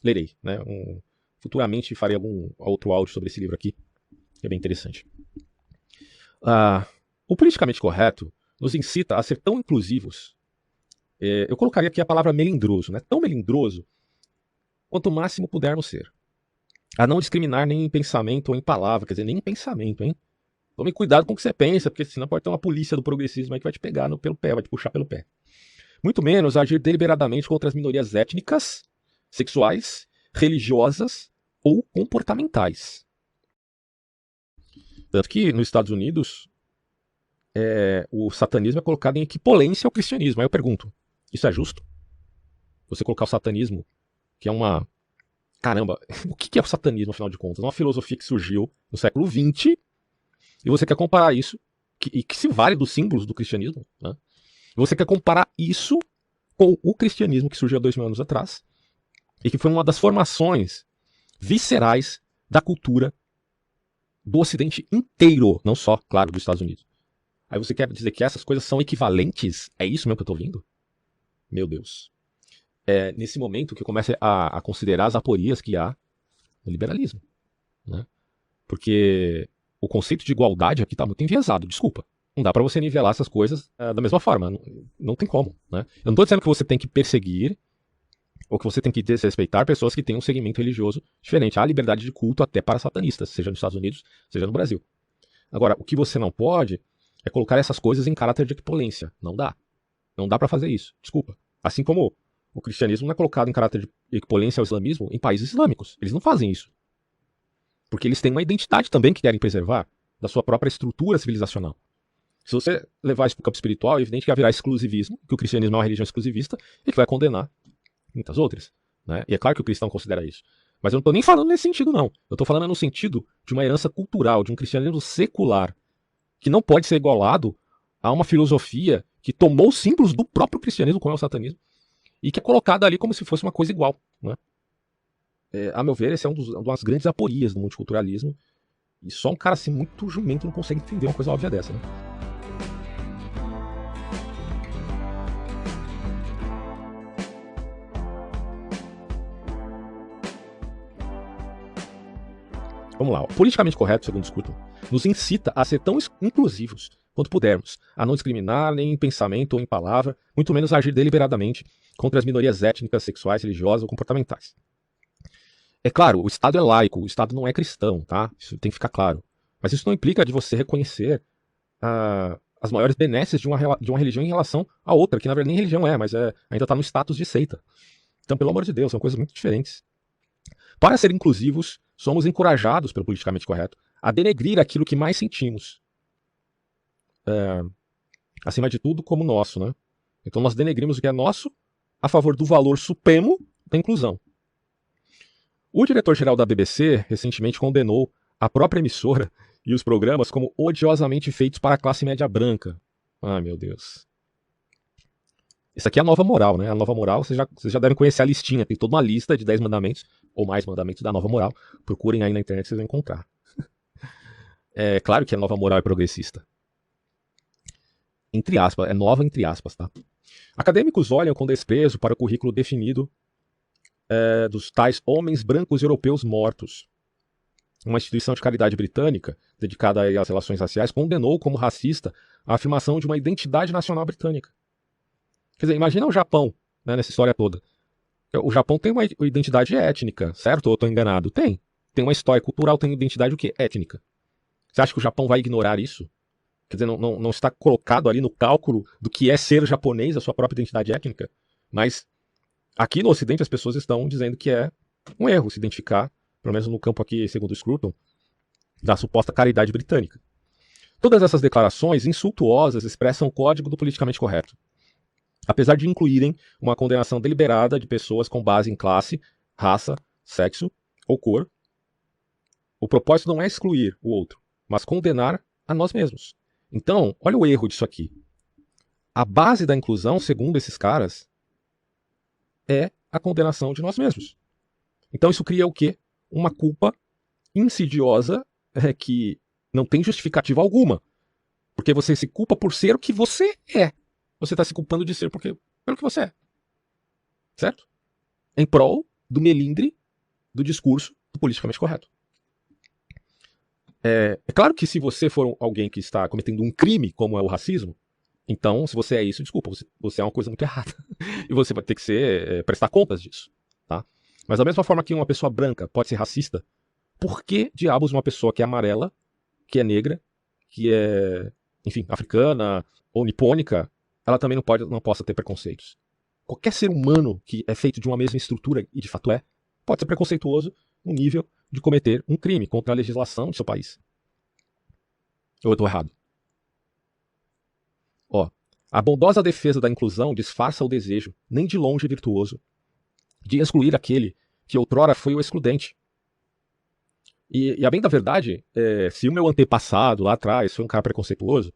lerei, né? Futuramente farei algum outro áudio sobre esse livro aqui, que é bem interessante. O politicamente correto nos incita a ser tão inclusivos. Eu colocaria aqui a palavra melindroso, né? Tão melindroso quanto o máximo pudermos ser. A não discriminar nem em pensamento ou em palavra, quer dizer, nem em pensamento, hein? Tome cuidado com o que você pensa, porque senão pode ter uma polícia do progressismo aí que vai te pegar pelo pé, vai te puxar pelo pé. Muito menos agir deliberadamente contra as minorias étnicas, sexuais, religiosas ou comportamentais. Tanto que nos Estados Unidos, o satanismo é colocado em equipolência ao cristianismo. Aí eu pergunto, isso é justo? Você colocar o satanismo, que é uma... Caramba, o que é o satanismo, afinal de contas? Uma filosofia que surgiu no século XX, e você quer comparar isso, que se vale dos símbolos do cristianismo, né? Você quer comparar isso com o cristianismo que surgiu há 2000 anos atrás, e que foi uma das formações viscerais da cultura do Ocidente inteiro, não só, claro, dos Estados Unidos. Aí você quer dizer que essas coisas são equivalentes? É isso mesmo que eu estou ouvindo? Meu Deus. É nesse momento que eu começo a considerar as aporias que há no liberalismo, né? Porque o conceito de igualdade aqui está muito enviesado, desculpa. Não dá para você nivelar essas coisas da mesma forma, não tem como, né? Eu não estou dizendo que você tem que perseguir ou que você tem que desrespeitar pessoas que têm um segmento religioso diferente. Há liberdade de culto até para satanistas, seja nos Estados Unidos, seja no Brasil. Agora, o que você não pode é colocar essas coisas em caráter de equipolência. Não dá. Não dá para fazer isso, desculpa. Assim como o cristianismo não é colocado em caráter de equipolência ao islamismo em países islâmicos. Eles não fazem isso. Porque eles têm uma identidade também que querem preservar da sua própria estrutura civilizacional. Se você levar isso para o campo espiritual, é evidente que vai virar exclusivismo, que o cristianismo é uma religião exclusivista e que vai condenar muitas outras, né? E é claro que o cristão considera isso. Mas eu não estou nem falando nesse sentido, não. Eu estou falando no sentido de uma herança cultural, de um cristianismo secular, que não pode ser igualado a uma filosofia que tomou símbolos do próprio cristianismo, como é o satanismo, e que é colocada ali como se fosse uma coisa igual, né? A meu ver, esse é uma das grandes aporias do multiculturalismo. E só um cara assim muito jumento não consegue entender uma coisa óbvia dessa, né? Vamos lá. O politicamente correto, segundo Scruton, nos incita a ser tão inclusivos quanto pudermos, a não discriminar nem em pensamento ou em palavra, muito menos agir deliberadamente contra as minorias étnicas, sexuais, religiosas ou comportamentais. É claro, o Estado é laico, o Estado não é cristão, tá? Isso tem que ficar claro. Mas isso não implica de você reconhecer as maiores benesses de uma religião em relação a outra, que na verdade nem religião mas ainda está no status de seita. Então, pelo amor de Deus, são coisas muito diferentes. Para ser inclusivos, somos encorajados pelo politicamente correto a denegrir aquilo que mais sentimos. Acima de tudo, como nosso, né? Então nós denegrimos o que é nosso a favor do valor supremo da inclusão. O diretor-geral da BBC recentemente condenou a própria emissora e os programas como odiosamente feitos para a classe média branca. Ai, meu Deus. Isso aqui é a nova moral, né? A nova moral, vocês já devem conhecer a listinha. Tem toda uma lista de 10 mandamentos, ou mais mandamentos da nova moral. Procurem aí na internet, vocês vão encontrar. É claro que a nova moral é progressista. Entre aspas, é nova entre aspas, tá? Acadêmicos olham com desprezo para o currículo definido dos tais homens brancos europeus mortos. Uma instituição de caridade britânica, dedicada às relações raciais, condenou como racista a afirmação de uma identidade nacional britânica. Quer dizer, imagina o Japão, né, nessa história toda. O Japão tem uma identidade étnica, certo? Ou eu estou enganado? Tem. Tem uma história cultural, tem identidade o quê? Étnica. Você acha que o Japão vai ignorar isso? Quer dizer, não está colocado ali no cálculo do que é ser japonês, a sua própria identidade étnica. Mas aqui no Ocidente as pessoas estão dizendo que é um erro se identificar, pelo menos no campo aqui, segundo o Scruton, da suposta caridade britânica. Todas essas declarações insultuosas expressam o código do politicamente correto. Apesar de incluírem uma condenação deliberada de pessoas com base em classe, raça, sexo ou cor, O propósito não é excluir o outro, mas condenar a nós mesmos. Então, olha o erro disso aqui. A base da inclusão, segundo esses caras, é a condenação de nós mesmos. Então isso cria o quê? Uma culpa insidiosa que não tem justificativa alguma. Porque você se culpa por ser o que você é. Você está se culpando de ser pelo que você é. Certo? Em prol do melindre do discurso do politicamente correto. É claro que se você for alguém que está cometendo um crime, como é o racismo, então, se você é isso, desculpa, você é uma coisa muito errada. E você vai ter que prestar contas disso. Tá? Mas da mesma forma que uma pessoa branca pode ser racista, por que diabos uma pessoa que é amarela, que é negra, que é, enfim, africana ou nipônica, ela também não possa ter preconceitos? Qualquer ser humano que é feito de uma mesma estrutura, e de fato pode ser preconceituoso no nível de cometer um crime contra a legislação de seu país. Ou eu estou errado? Ó, a bondosa defesa da inclusão disfarça o desejo, nem de longe virtuoso, de excluir aquele que outrora foi o excludente. E a bem da verdade, se o meu antepassado lá atrás foi um cara preconceituoso,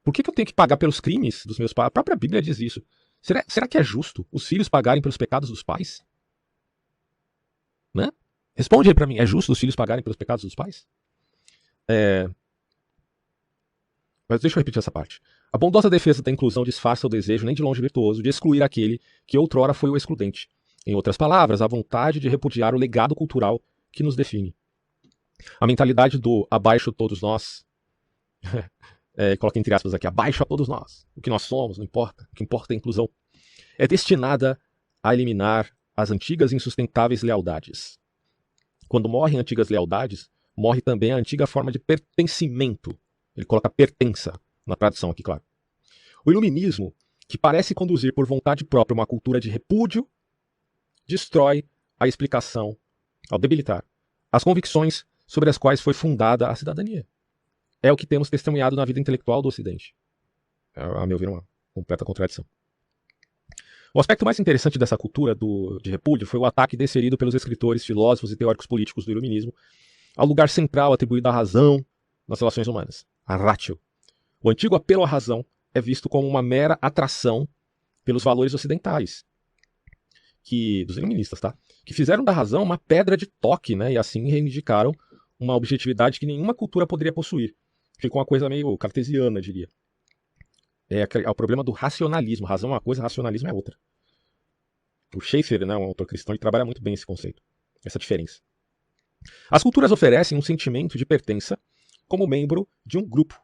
por que eu tenho que pagar pelos crimes dos meus pais? A própria Bíblia diz isso. Será que é justo os filhos pagarem pelos pecados dos pais? Né? Responde aí pra mim, é justo os filhos pagarem pelos pecados dos pais? Mas deixa eu repetir essa parte. A bondosa defesa da inclusão disfarça o desejo, nem de longe virtuoso, de excluir aquele que outrora foi o excludente. Em outras palavras, a vontade de repudiar o legado cultural que nos define. A mentalidade do abaixo todos nós, coloca entre aspas aqui, abaixo a todos nós, o que nós somos, não importa, o que importa é a inclusão, é destinada a eliminar as antigas e insustentáveis lealdades. Quando morrem antigas lealdades, morre também a antiga forma de pertencimento. Ele coloca pertença na tradução aqui, claro. O iluminismo, que parece conduzir por vontade própria uma cultura de repúdio, destrói a explicação ao debilitar as convicções sobre as quais foi fundada a cidadania. É o que temos testemunhado na vida intelectual do Ocidente. A meu ver, uma completa contradição. O aspecto mais interessante dessa cultura de repúdio foi o ataque desferido pelos escritores, filósofos e teóricos políticos do iluminismo ao lugar central atribuído à razão nas relações humanas, a ratio. O antigo apelo à razão é visto como uma mera atração pelos valores ocidentais, dos iluministas, tá? Que fizeram da razão uma pedra de toque, né? E assim reivindicaram uma objetividade que nenhuma cultura poderia possuir. Ficou uma coisa meio cartesiana, diria. É o problema do racionalismo. Razão é uma coisa, racionalismo é outra. O Schaeffer, né, um autor cristão, ele trabalha muito bem esse conceito, essa diferença. As culturas oferecem um sentimento de pertença como membro de um grupo,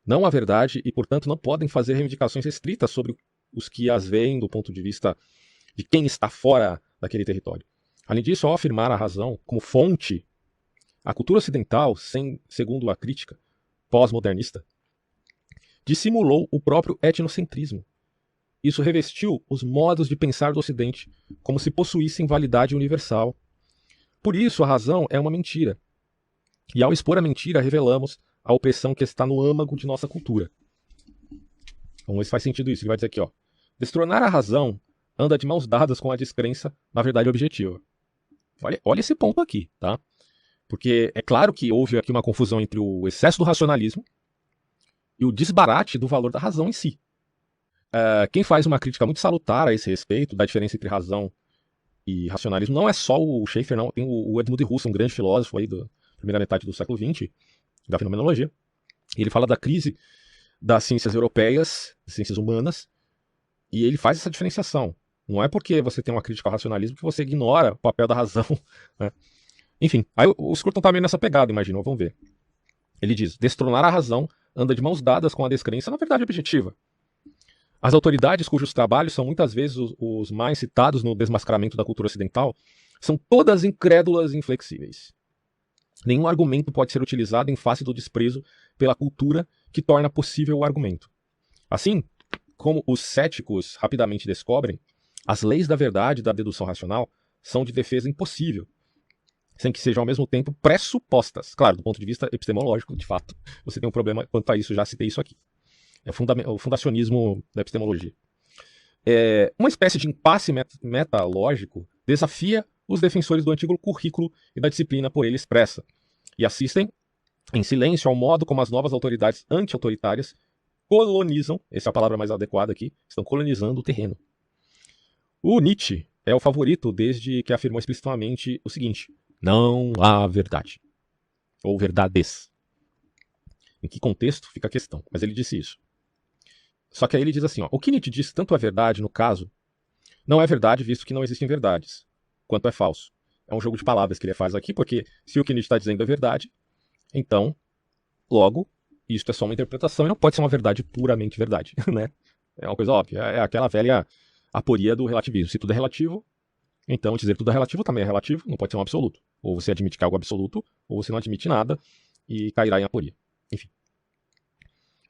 não a verdade, e portanto não podem fazer reivindicações restritas sobre os que as veem do ponto de vista de quem está fora daquele território. Além disso, ao afirmar a razão como fonte, a cultura ocidental, segundo a crítica pós-modernista, dissimulou o próprio etnocentrismo. Isso revestiu os modos de pensar do Ocidente como se possuíssem validade universal. Por isso, a razão é uma mentira. E ao expor a mentira, revelamos a opressão que está no âmago de nossa cultura. Vamos ver se faz sentido isso. Ele vai dizer aqui, ó. Destronar a razão anda de mãos dadas com a descrença na verdade objetiva. Olha esse ponto aqui, tá? Porque é claro que houve aqui uma confusão entre o excesso do racionalismo e o desbarate do valor da razão em si. Quem faz uma crítica muito salutar a esse respeito, da diferença entre razão e racionalismo, não é só o Schaeffer, não. Tem o Edmund Husserl, um grande filósofo aí da primeira metade do século XX, da fenomenologia. Ele fala da crise das ciências europeias, das ciências humanas, e ele faz essa diferenciação. Não é porque você tem uma crítica ao racionalismo que você ignora o papel da razão, né? Enfim, aí o Scruton tá meio nessa pegada, imagina, vamos ver. Ele diz, destronar a razão anda de mãos dadas com a descrença na verdade objetiva. As autoridades cujos trabalhos são muitas vezes os mais citados no desmascaramento da cultura ocidental são todas incrédulas e inflexíveis. Nenhum argumento pode ser utilizado em face do desprezo pela cultura que torna possível o argumento. Assim, como os céticos rapidamente descobrem, as leis da verdade e da dedução racional são de defesa impossível, sem que sejam ao mesmo tempo pressupostas. Claro, do ponto de vista epistemológico, de fato, você tem um problema quanto a isso, já citei isso aqui. É o fundacionismo da epistemologia. Uma espécie de impasse metalógico desafia os defensores do antigo currículo e da disciplina por ele expressa. e assistem em silêncio ao modo como as novas autoridades anti-autoritárias colonizam, essa é a palavra mais adequada aqui, estão colonizando o terreno. O Nietzsche é o favorito desde que afirmou explicitamente o seguinte: não há verdade. Ou verdades. Em que contexto fica a questão, mas ele disse isso. Só que aí ele diz assim, ó, o que Nietzsche diz tanto é verdade no caso, não é verdade visto que não existem verdades, quanto é falso. É um jogo de palavras que ele faz aqui, porque se o que Nietzsche está dizendo é verdade, então, logo, isso é só uma interpretação e não pode ser uma verdade puramente verdade, né? É uma coisa óbvia, é aquela velha aporia do relativismo. Se tudo é relativo, então dizer tudo é relativo também é relativo, não pode ser um absoluto. Ou você admite que é algo absoluto, ou você não admite nada e cairá em aporia. Enfim.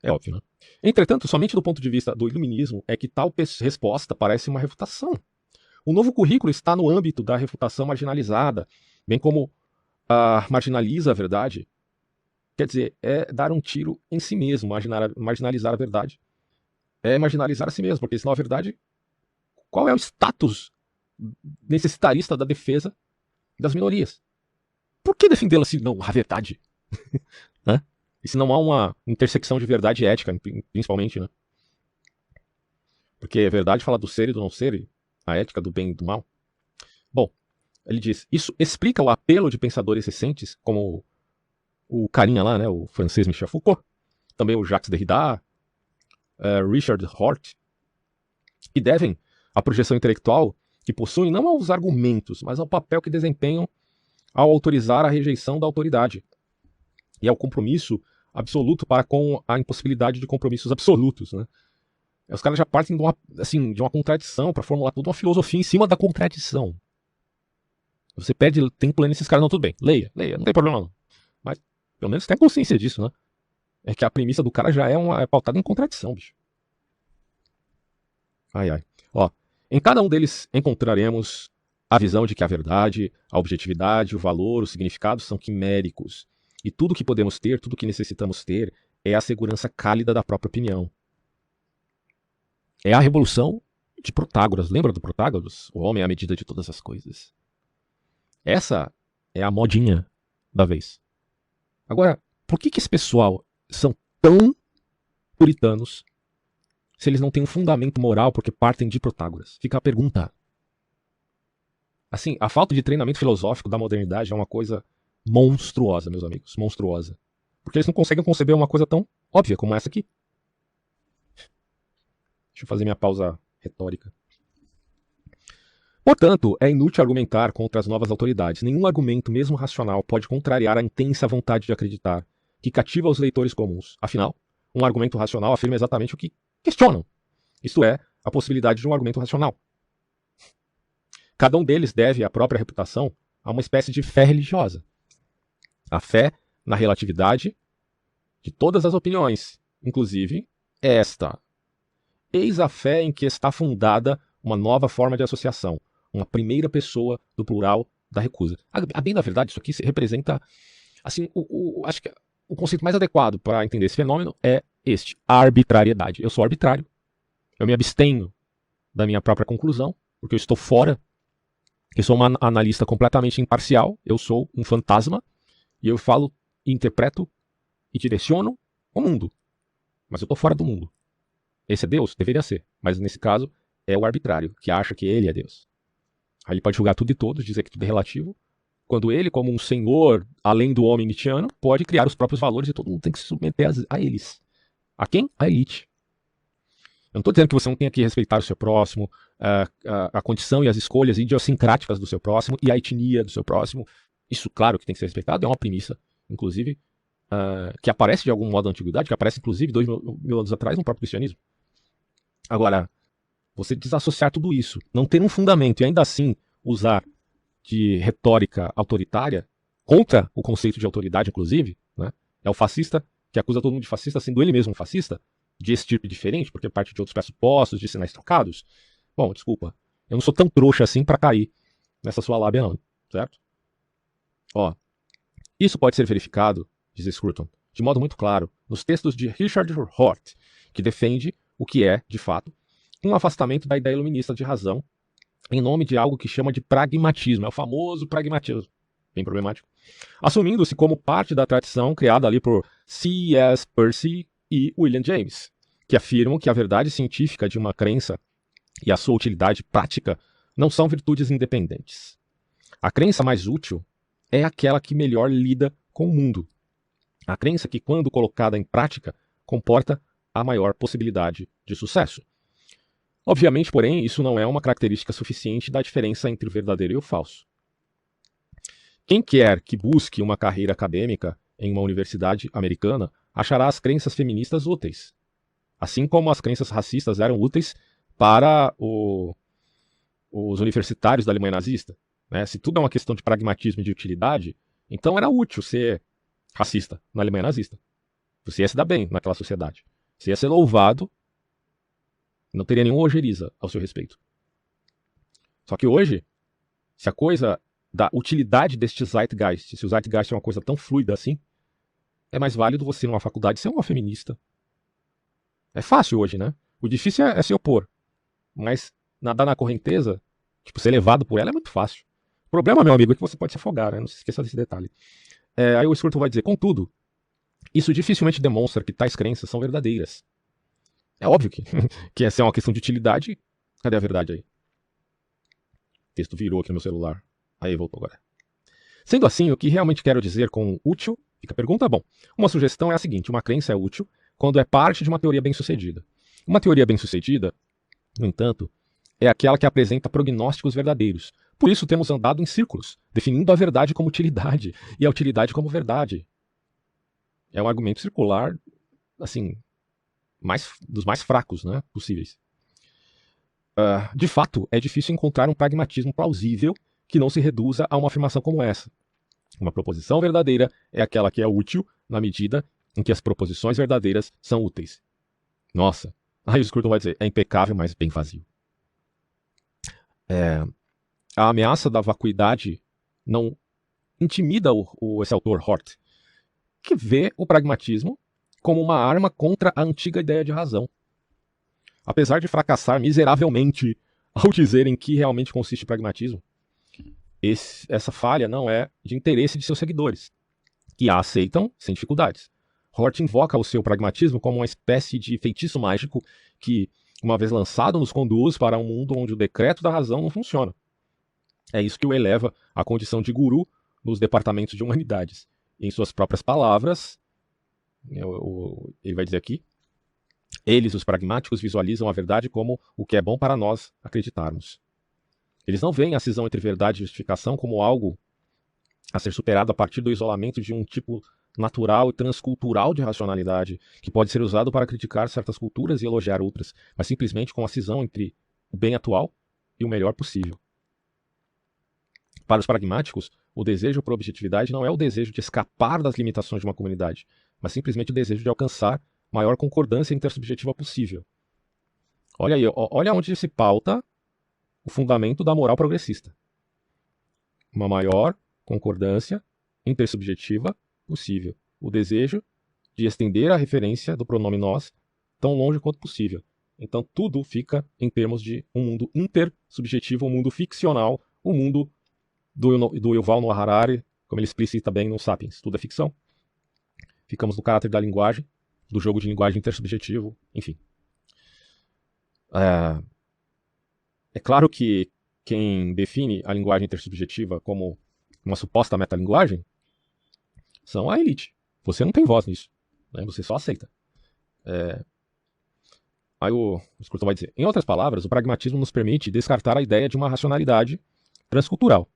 É óbvio, né? Entretanto, somente do ponto de vista do iluminismo é que tal resposta parece uma refutação. O novo currículo está no âmbito da refutação marginalizada, bem como marginaliza a verdade. Quer dizer, é dar um tiro em si mesmo, marginalizar a verdade. É marginalizar a si mesmo, porque senão a verdade... Qual é o status necessitarista da defesa das minorias? Por que defendê-la se não há verdade? Né? E se não há uma intersecção de verdade e ética, principalmente, né? Porque a verdade fala do ser e do não ser, e a ética do bem e do mal. Bom, ele diz, isso explica o apelo de pensadores recentes, como o carinha lá, né, o francês Michel Foucault, também o Jacques Derrida, Richard Hort, que devem a projeção intelectual que possuem não aos argumentos, mas ao papel que desempenham ao autorizar a rejeição da autoridade e ao compromisso absoluto para com a impossibilidade de compromissos absolutos, né? Os caras já partem de uma contradição para formular toda uma filosofia em cima da contradição. Você perde tempo lendo esses caras, não, tudo bem, leia, não tem problema não. Mas pelo menos tem a consciência disso, né? É que a premissa do cara já é pautada em contradição, bicho. Ai. Ó, em cada um deles encontraremos a visão de que a verdade, a objetividade, o valor, o significado são quiméricos. E tudo que podemos ter, tudo que necessitamos ter, é a segurança cálida da própria opinião. É a revolução de Protágoras. Lembra do Protágoras? O homem é a medida de todas as coisas. Essa é a modinha da vez. Agora, por que esse pessoal são tão puritanos se eles não têm um fundamento moral porque partem de Protágoras? Fica a pergunta. Assim, a falta de treinamento filosófico da modernidade é uma coisa monstruosa, meus amigos. Monstruosa. Porque eles não conseguem conceber uma coisa tão óbvia como essa aqui. Deixa eu fazer minha pausa retórica. Portanto, é inútil argumentar contra as novas autoridades. Nenhum argumento, mesmo racional, pode contrariar a intensa vontade de acreditar, que cativa os leitores comuns. Afinal, um argumento racional afirma exatamente o que questionam. Isto é, a possibilidade de um argumento racional. Cada um deles deve a própria reputação a uma espécie de fé religiosa. A fé na relatividade de todas as opiniões, inclusive esta. Eis a fé em que está fundada uma nova forma de associação, uma primeira pessoa do plural da recusa. A bem da verdade, isso aqui representa, assim, acho que o conceito mais adequado para entender esse fenômeno é este, a arbitrariedade. Eu sou arbitrário, eu me abstenho da minha própria conclusão, porque eu estou fora, eu sou uma analista completamente imparcial, eu sou um fantasma, e eu falo, interpreto e direciono o mundo. Mas eu estou fora do mundo. Esse é Deus? Deveria ser. Mas nesse caso, é o arbitrário, que acha que ele é Deus. Aí ele pode julgar tudo e todos, dizer que tudo é relativo, quando ele, como um senhor, além do homem nietzschiano, pode criar os próprios valores e todo mundo tem que se submeter a eles. A quem? A elite. Eu não estou dizendo que você não tenha que respeitar o seu próximo, a condição e as escolhas idiosincráticas do seu próximo e a etnia do seu próximo. Isso, claro, que tem que ser respeitado, é uma premissa, inclusive, que aparece de algum modo na antiguidade, que aparece, inclusive, 2000 anos atrás no próprio cristianismo. Agora, você desassociar tudo isso, não ter um fundamento e ainda assim usar de retórica autoritária contra o conceito de autoridade, inclusive, né? É o fascista que acusa todo mundo de fascista, sendo ele mesmo um fascista, de estirpe diferente, porque parte de outros pressupostos, de sinais trocados. Bom, desculpa, eu não sou tão trouxa assim para cair nessa sua lábia não, certo? Ó, isso pode ser verificado, diz Scruton, de modo muito claro, nos textos de Richard Hort, que defende o que é, de fato, um afastamento da ideia iluminista de razão em nome de algo que chama de pragmatismo. É o famoso pragmatismo. bem problemático, assumindo-se como parte da tradição criada ali por C.S. Percy e William James, que afirmam que a verdade científica de uma crença e a sua utilidade prática não são virtudes independentes. A crença mais útil é aquela que melhor lida com o mundo. A crença que, quando colocada em prática, comporta a maior possibilidade de sucesso. Obviamente, porém, isso não é uma característica suficiente da diferença entre o verdadeiro e o falso. Quem quer que busque uma carreira acadêmica em uma universidade americana achará as crenças feministas úteis, assim como as crenças racistas eram úteis para os universitários da Alemanha nazista. Né? Se tudo é uma questão de pragmatismo e de utilidade, então era útil ser racista na Alemanha nazista. Você ia se dar bem naquela sociedade. Você ia ser louvado, não teria nenhuma ojeriza ao seu respeito. Só que hoje, se a coisa da utilidade deste Zeitgeist, se o Zeitgeist é uma coisa tão fluida assim, é mais válido você numa faculdade ser uma feminista. É fácil hoje, né? O difícil é se opor. Mas nadar na correnteza, tipo, ser levado por ela é muito fácil. O problema, meu amigo, é que você pode se afogar, né? Não se esqueça desse detalhe. Aí o Scruton vai dizer, contudo, isso dificilmente demonstra que tais crenças são verdadeiras. É óbvio que essa é uma questão de utilidade. Cadê a verdade aí? O texto virou aqui no meu celular. Aí voltou agora. Sendo assim, o que realmente quero dizer com útil, fica a pergunta, bom. Uma sugestão é a seguinte, uma crença é útil quando é parte de uma teoria bem-sucedida. Uma teoria bem-sucedida, no entanto, é aquela que apresenta prognósticos verdadeiros. Por isso temos andado em círculos, definindo a verdade como utilidade e a utilidade como verdade. É um argumento circular, assim, dos mais fracos, né, possíveis. De fato, é difícil encontrar um pragmatismo plausível que não se reduza a uma afirmação como essa. Uma proposição verdadeira é aquela que é útil na medida em que as proposições verdadeiras são úteis. Nossa, aí o Scruton vai dizer, é impecável, mas bem vazio. A ameaça da vacuidade não intimida esse autor Hort, que vê o pragmatismo como uma arma contra a antiga ideia de razão. Apesar de fracassar miseravelmente ao dizer em que realmente consiste o pragmatismo, essa falha não é de interesse de seus seguidores, que a aceitam sem dificuldades. Hort invoca o seu pragmatismo como uma espécie de feitiço mágico que, uma vez lançado, nos conduz para um mundo onde o decreto da razão não funciona. É isso que o eleva à condição de guru nos departamentos de humanidades. Em suas próprias palavras, ele vai dizer aqui, eles, os pragmáticos, visualizam a verdade como o que é bom para nós acreditarmos. Eles não veem a cisão entre verdade e justificação como algo a ser superado a partir do isolamento de um tipo natural e transcultural de racionalidade, que pode ser usado para criticar certas culturas e elogiar outras, mas simplesmente com a cisão entre o bem atual e o melhor possível. Para os pragmáticos, o desejo por objetividade não é o desejo de escapar das limitações de uma comunidade, mas simplesmente o desejo de alcançar maior concordância intersubjetiva possível. Olha aí, olha onde se pauta o fundamento da moral progressista. Uma maior concordância intersubjetiva possível. O desejo de estender a referência do pronome nós tão longe quanto possível. Então tudo fica em termos de um mundo intersubjetivo, um mundo ficcional, um mundo do Yuval Noah Harari, como ele explicita bem no Sapiens. Tudo é ficção. Ficamos no caráter da linguagem, do jogo de linguagem intersubjetivo, enfim. É claro que quem define a linguagem intersubjetiva como uma suposta metalinguagem são a elite. Você não tem voz nisso, né? Você só aceita. Aí o Scruton vai dizer, em outras palavras, o pragmatismo nos permite descartar a ideia de uma racionalidade transcultural.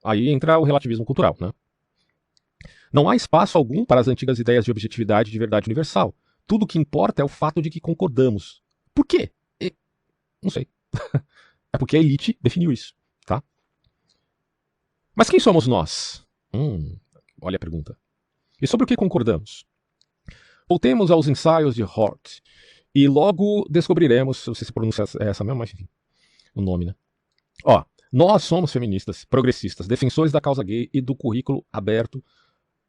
Aí entra o relativismo cultural, né? Não há espaço algum para as antigas ideias de objetividade e de verdade universal. Tudo o que importa é o fato de que concordamos. Por quê? Não sei. É porque a elite definiu isso, tá? Mas quem somos nós? Olha a pergunta. E sobre o que concordamos? Voltemos aos ensaios de Hort e logo descobriremos, não sei se pronuncia essa mesmo, mas enfim, o nome, né? Nós somos feministas, progressistas, defensores da causa gay e do currículo aberto.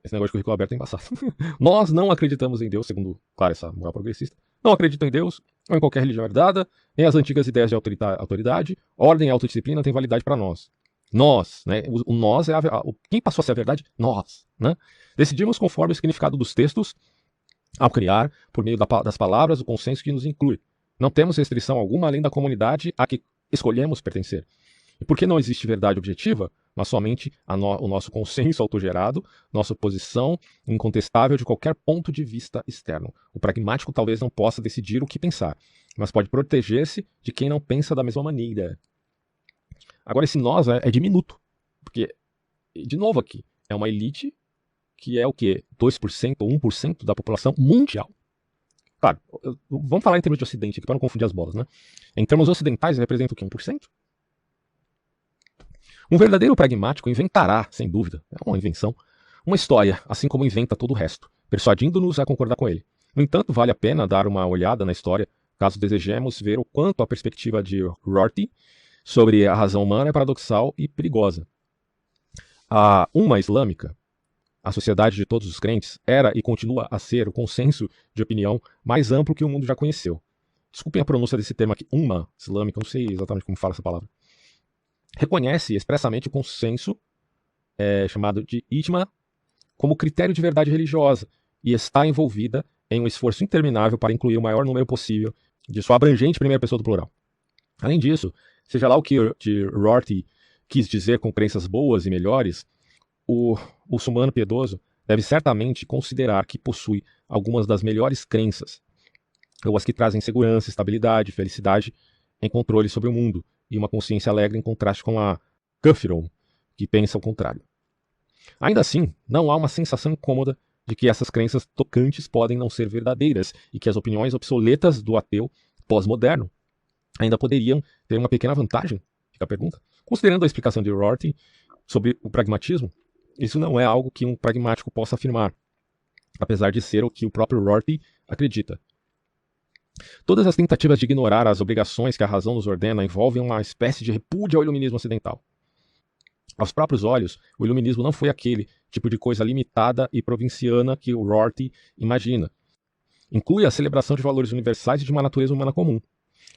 Esse negócio de currículo aberto é embaçado. Nós não acreditamos em Deus, segundo, claro, essa moral progressista. Não acreditam em Deus, ou em qualquer religião herdada, nem as antigas ideias de autoridade, ordem e autodisciplina têm validade para nós. Nós, né? O nós é quem passou a ser a verdade? Nós, né? Decidimos conforme o significado dos textos ao criar, por meio das palavras, o consenso que nos inclui. Não temos restrição alguma além da comunidade a que escolhemos pertencer. E porque não existe verdade objetiva, mas somente o nosso consenso autogerado, nossa posição incontestável de qualquer ponto de vista externo. O pragmático talvez não possa decidir o que pensar, mas pode proteger-se de quem não pensa da mesma maneira. Agora, esse nós é diminuto, porque, de novo aqui, é uma elite que é o quê? 2% ou 1% da população mundial. Claro, vamos falar em termos de ocidente aqui, para não confundir as bolas, né? Em termos ocidentais, representa o quê? 1%? Um verdadeiro pragmático inventará, sem dúvida, é uma invenção, uma história, assim como inventa todo o resto, persuadindo-nos a concordar com ele. No entanto, vale a pena dar uma olhada na história, caso desejemos ver o quanto a perspectiva de Rorty sobre a razão humana é paradoxal e perigosa. A Umma Islâmica, a sociedade de todos os crentes, era e continua a ser o consenso de opinião mais amplo que o mundo já conheceu. Desculpem a pronúncia desse termo aqui, Umma Islâmica, não sei exatamente como fala essa palavra. Reconhece expressamente o consenso chamado de Ijma como critério de verdade religiosa e está envolvida em um esforço interminável para incluir o maior número possível de sua abrangente primeira pessoa do plural. Além disso, seja lá o que Rorty quis dizer com crenças boas e melhores, o muçulmano piedoso deve certamente considerar que possui algumas das melhores crenças, ou as que trazem segurança, estabilidade, felicidade em controle sobre o mundo, e uma consciência alegre em contraste com a Kafirun, que pensa o contrário. Ainda assim, não há uma sensação incômoda de que essas crenças tocantes podem não ser verdadeiras e que as opiniões obsoletas do ateu pós-moderno ainda poderiam ter uma pequena vantagem? Fica a pergunta. Considerando a explicação de Rorty sobre o pragmatismo, isso não é algo que um pragmático possa afirmar, apesar de ser o que o próprio Rorty acredita. Todas as tentativas de ignorar as obrigações que a razão nos ordena envolvem uma espécie de repúdio ao iluminismo ocidental. Aos próprios olhos, o iluminismo não foi aquele tipo de coisa limitada e provinciana que o Rorty imagina. Inclui a celebração de valores universais e de uma natureza humana comum.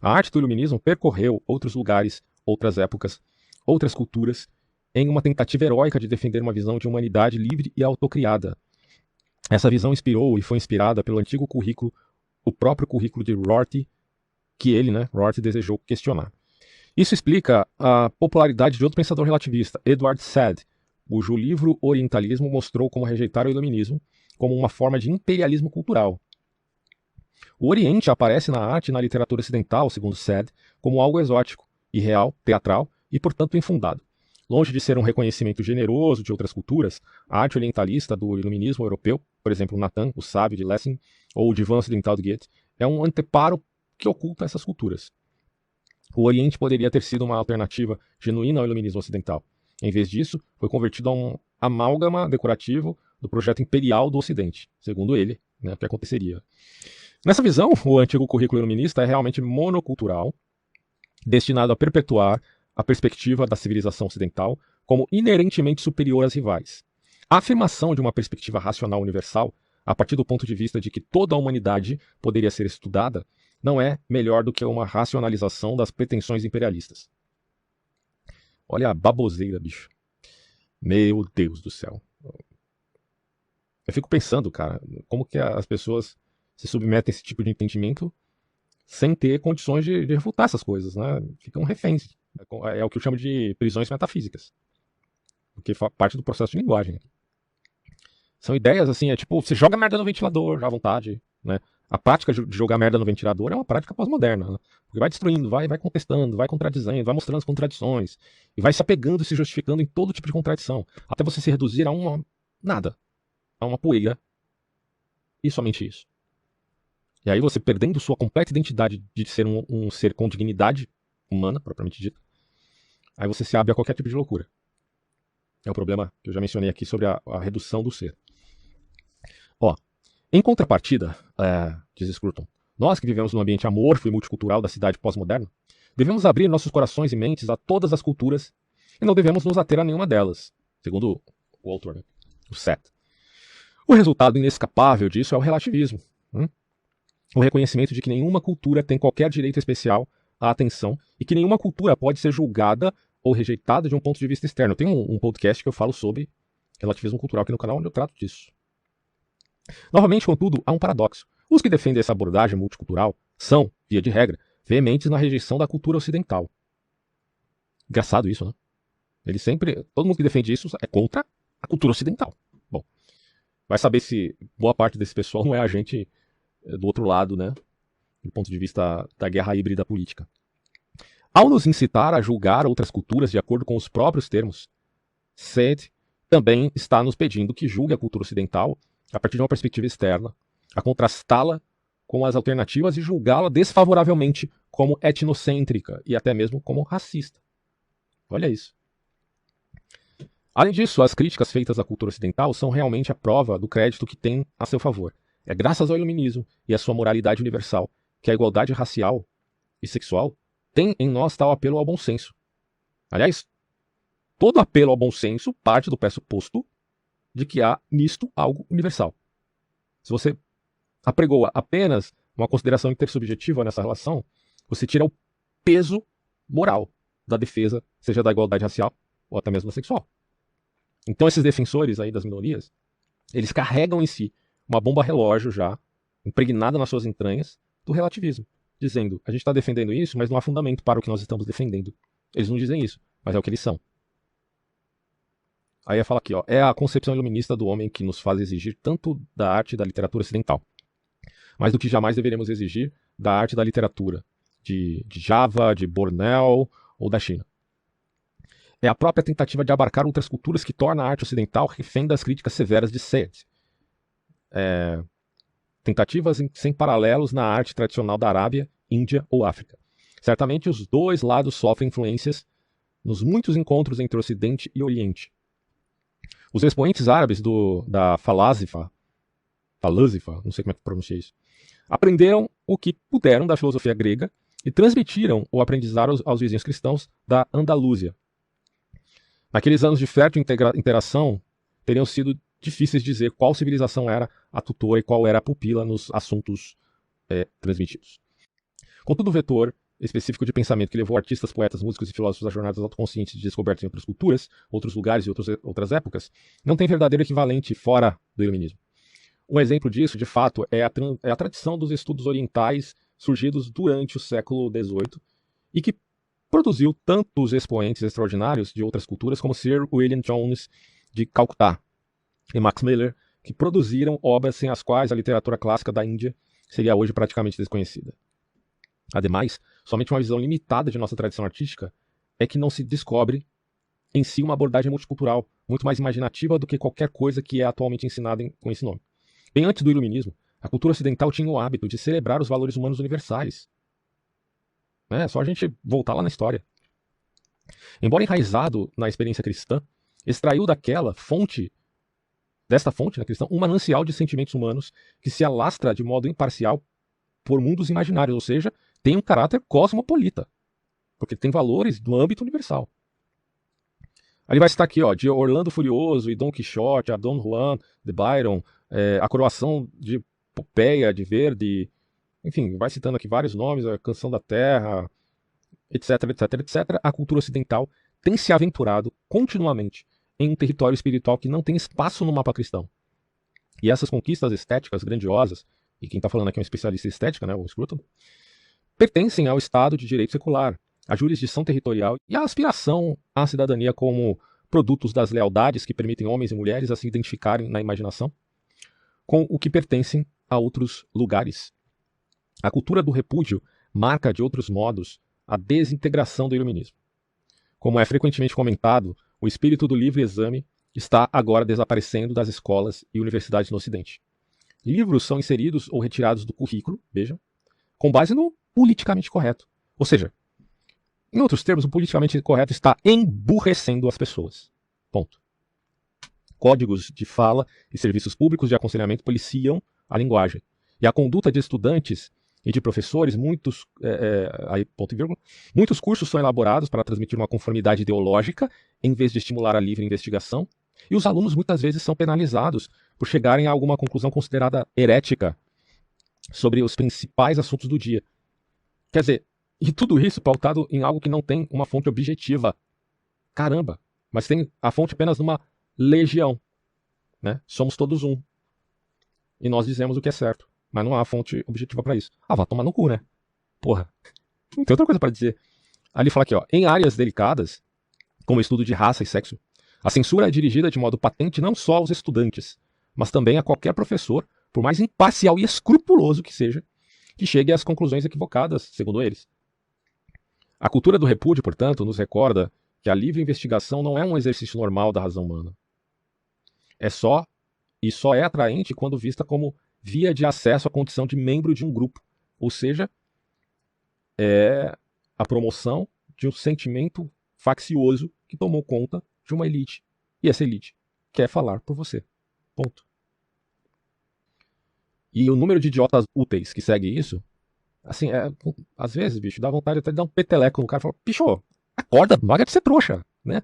A arte do iluminismo percorreu outros lugares, outras épocas, outras culturas, em uma tentativa heróica de defender uma visão de humanidade livre e autocriada. Essa visão inspirou e foi inspirada pelo antigo currículo, o próprio currículo de Rorty, que ele, Rorty, desejou questionar. Isso explica a popularidade de outro pensador relativista, Edward Said, cujo livro Orientalismo mostrou como rejeitar o iluminismo como uma forma de imperialismo cultural. O Oriente aparece na arte e na literatura ocidental, segundo Said, como algo exótico, irreal, teatral e, portanto, infundado. Longe de ser um reconhecimento generoso de outras culturas, a arte orientalista do iluminismo europeu, por exemplo, Nathan, o sábio de Lessing, ou o divã ocidental de Goethe, é um anteparo que oculta essas culturas. O Oriente poderia ter sido uma alternativa genuína ao iluminismo ocidental. Em vez disso, foi convertido a um amálgama decorativo do projeto imperial do Ocidente, segundo ele, o que aconteceria. Nessa visão, o antigo currículo iluminista é realmente monocultural, destinado a perpetuar a perspectiva da civilização ocidental como inerentemente superior às rivais. A afirmação de uma perspectiva racional universal, a partir do ponto de vista de que toda a humanidade poderia ser estudada, não é melhor do que uma racionalização das pretensões imperialistas. Olha a baboseira, bicho. Meu Deus do céu. Eu fico pensando, cara, como que as pessoas se submetem a esse tipo de entendimento sem ter condições de refutar essas coisas, né? Ficam reféns. É o que eu chamo de prisões metafísicas. Porque faz parte do processo de linguagem. São ideias assim, tipo, você joga merda no ventilador à vontade, né? A prática de jogar merda no ventilador é uma prática pós-moderna, né? Porque vai destruindo, vai contestando, vai contradizendo, vai mostrando as contradições, e vai se apegando e se justificando em todo tipo de contradição, até você se reduzir a nada, a uma poeira, e somente isso. E aí você, perdendo sua completa identidade de ser um ser com dignidade humana, propriamente dita, aí você se abre a qualquer tipo de loucura. É o problema que eu já mencionei aqui sobre a redução do ser. Em contrapartida, diz Scruton, nós que vivemos num ambiente amorfo e multicultural da cidade pós-moderna, devemos abrir nossos corações e mentes a todas as culturas e não devemos nos ater a nenhuma delas, segundo o autor, o Seth. O resultado inescapável disso é o relativismo. O reconhecimento de que nenhuma cultura tem qualquer direito especial à atenção e que nenhuma cultura pode ser julgada ou rejeitada de um ponto de vista externo. Eu tenho um podcast que eu falo sobre relativismo cultural aqui no canal, onde eu trato disso. Novamente, contudo, há um paradoxo. Os que defendem essa abordagem multicultural são, via de regra, veementes na rejeição da cultura ocidental. Engraçado isso, né? Todo mundo que defende isso é contra a cultura ocidental. Bom, vai saber se boa parte desse pessoal não é agente do outro lado, né? Do ponto de vista da guerra híbrida política. Ao nos incitar a julgar outras culturas de acordo com os próprios termos, Said também está nos pedindo que julgue a cultura ocidental a partir de uma perspectiva externa, a contrastá-la com as alternativas e julgá-la desfavoravelmente como etnocêntrica e até mesmo como racista. Olha isso. Além disso, as críticas feitas à cultura ocidental são realmente a prova do crédito que tem a seu favor. É graças ao iluminismo e à sua moralidade universal que a igualdade racial e sexual tem em nós tal apelo ao bom senso. Aliás, todo apelo ao bom senso parte do pressuposto de que há nisto algo universal. Se você apregoa apenas uma consideração intersubjetiva nessa relação, você tira o peso moral da defesa, seja da igualdade racial ou até mesmo da sexual. Então esses defensores aí das minorias, eles carregam em si uma bomba relógio já, impregnada nas suas entranhas, do relativismo, dizendo, a gente está defendendo isso, mas não há fundamento para o que nós estamos defendendo. Eles não dizem isso, mas é o que eles são. Aí fala aqui, ó, é a concepção iluminista do homem que nos faz exigir tanto da arte e da literatura ocidental, mais do que jamais deveremos exigir da arte e da literatura de Java, de Bornéu ou da China. É a própria tentativa de abarcar outras culturas que torna a arte ocidental refém das críticas severas de Said. Tentativas sem paralelos na arte tradicional da Arábia, Índia ou África. Certamente os dois lados sofrem influências nos muitos encontros entre Ocidente e Oriente. Os expoentes árabes da falasifa, não sei como é que pronuncia isso, aprenderam o que puderam da filosofia grega e transmitiram o aprendizado aos vizinhos cristãos da Andalúzia. Naqueles anos de fértil interação, teriam sido difíceis dizer qual civilização era a tutora e qual era a pupila nos assuntos transmitidos. Contudo, o vetor específico de pensamento que levou artistas, poetas, músicos e filósofos a jornadas autoconscientes de descobertas em outras culturas, outros lugares e outras épocas, não tem verdadeiro equivalente fora do iluminismo. Um exemplo disso, de fato, é a tradição dos estudos orientais surgidos durante o século XVIII e que produziu tantos expoentes extraordinários de outras culturas como Sir William Jones de Calcutá e Max Miller, que produziram obras sem as quais a literatura clássica da Índia seria hoje praticamente desconhecida. Ademais, somente uma visão limitada de nossa tradição artística é que não se descobre em si uma abordagem multicultural, muito mais imaginativa do que qualquer coisa que é atualmente ensinada com esse nome. Bem antes do iluminismo, a cultura ocidental tinha o hábito de celebrar os valores humanos universais. É só a gente voltar lá na história. Embora enraizado na experiência cristã, extraiu desta fonte cristã, um manancial de sentimentos humanos que se alastra de modo imparcial por mundos imaginários, ou seja, tem um caráter cosmopolita, porque tem valores no âmbito universal. Ali vai citar aqui, ó, de Orlando Furioso e Dom Quixote, a Dom Juan de Byron, a coroação de Popeia, de Verdi, enfim, vai citando aqui vários nomes, a Canção da Terra, etc, etc, etc. A cultura ocidental tem se aventurado continuamente em um território espiritual que não tem espaço no mapa cristão. E essas conquistas estéticas grandiosas, e quem está falando aqui é um especialista em estética, né, o Scruton, pertencem ao Estado de direito secular, à jurisdição territorial e à aspiração à cidadania como produtos das lealdades que permitem homens e mulheres a se identificarem na imaginação com o que pertencem a outros lugares. A cultura do repúdio marca, de outros modos, a desintegração do iluminismo. Como é frequentemente comentado, o espírito do livre exame está agora desaparecendo das escolas e universidades no Ocidente. Livros são inseridos ou retirados do currículo, vejam, com base no politicamente correto. Ou seja, em outros termos, o politicamente correto está emburrecendo as pessoas. Ponto. Códigos de fala e serviços públicos de aconselhamento policiam a linguagem. E a conduta de estudantes e de professores, muitos cursos são elaborados para transmitir uma conformidade ideológica, em vez de estimular a livre investigação, e os alunos muitas vezes são penalizados por chegarem a alguma conclusão considerada herética sobre os principais assuntos do dia. Quer dizer, e tudo isso pautado em algo que não tem uma fonte objetiva. Caramba, mas tem a fonte apenas numa legião, né? Somos todos um. E nós dizemos o que é certo, mas não há fonte objetiva para isso. Ah, vá tomar no cu, né? Porra. Não tem outra coisa para dizer. Ali fala aqui, ó, em áreas delicadas, como o estudo de raça e sexo, a censura é dirigida de modo patente não só aos estudantes, mas também a qualquer professor, por mais imparcial e escrupuloso que seja, que chegue às conclusões equivocadas, segundo eles. A cultura do repúdio, portanto, nos recorda que a livre investigação não é um exercício normal da razão humana. Só é atraente quando vista como via de acesso à condição de membro de um grupo, ou seja, é a promoção de um sentimento faccioso que tomou conta de uma elite. E essa elite quer falar por você. Ponto. E o número de idiotas úteis que segue isso, assim, às vezes, bicho, dá vontade até de dar um peteleco no cara e falar, bicho, acorda, larga de ser trouxa, né?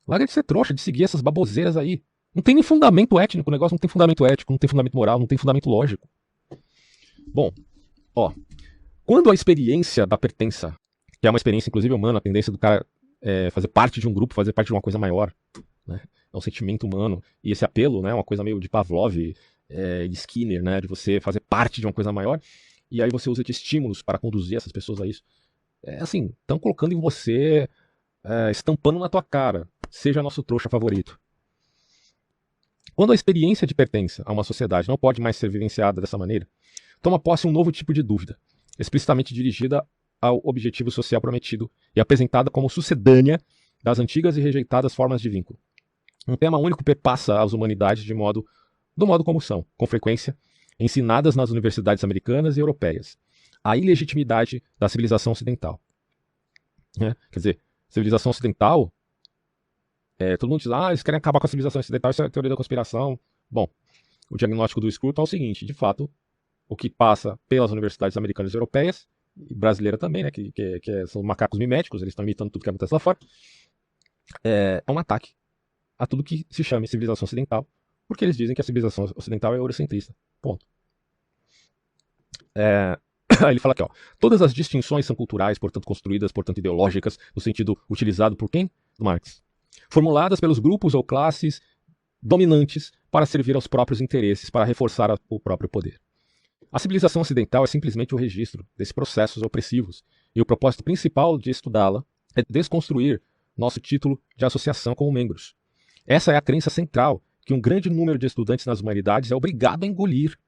Larga de ser trouxa, de seguir essas baboseiras aí. Não tem nem fundamento étnico o negócio, não tem fundamento ético, não tem fundamento moral, não tem fundamento lógico. Bom, ó, quando a experiência da pertença, que é uma experiência inclusive humana, a tendência do cara fazer parte de um grupo, fazer parte de uma coisa maior, né? É um sentimento humano, e esse apelo, né, é uma coisa meio de Pavlov, de Skinner, né, de você fazer parte de uma coisa maior, e aí você usa de estímulos para conduzir essas pessoas a isso. Assim, estão colocando em você, estampando na tua cara, seja nosso trouxa favorito. Quando a experiência de pertença a uma sociedade não pode mais ser vivenciada dessa maneira, toma posse um novo tipo de dúvida, explicitamente dirigida ao objetivo social prometido e apresentada como sucedânea das antigas e rejeitadas formas de vínculo. Um tema único perpassa as humanidades do modo como são, com frequência, ensinadas nas universidades americanas e europeias. A ilegitimidade da civilização ocidental. Quer dizer, civilização ocidental, todo mundo diz, eles querem acabar com a civilização ocidental, isso é teoria da conspiração. Bom, o diagnóstico do Scruton é o seguinte, de fato, o que passa pelas universidades americanas e europeias, e brasileira também, né, que são macacos miméticos, eles estão imitando tudo que acontece lá fora, é um ataque a tudo que se chame civilização ocidental, porque eles dizem que a civilização ocidental é eurocentrista. Ponto. Aí ele fala aqui, ó, todas as distinções são culturais, portanto construídas, portanto ideológicas, no sentido utilizado por quem? Marx. Formuladas pelos grupos ou classes dominantes para servir aos próprios interesses, para reforçar o próprio poder. A civilização ocidental é simplesmente o registro desses processos opressivos, e o propósito principal de estudá-la é desconstruir nosso título de associação como membros. Essa é a crença central que um grande número de estudantes nas humanidades é obrigado a engolir,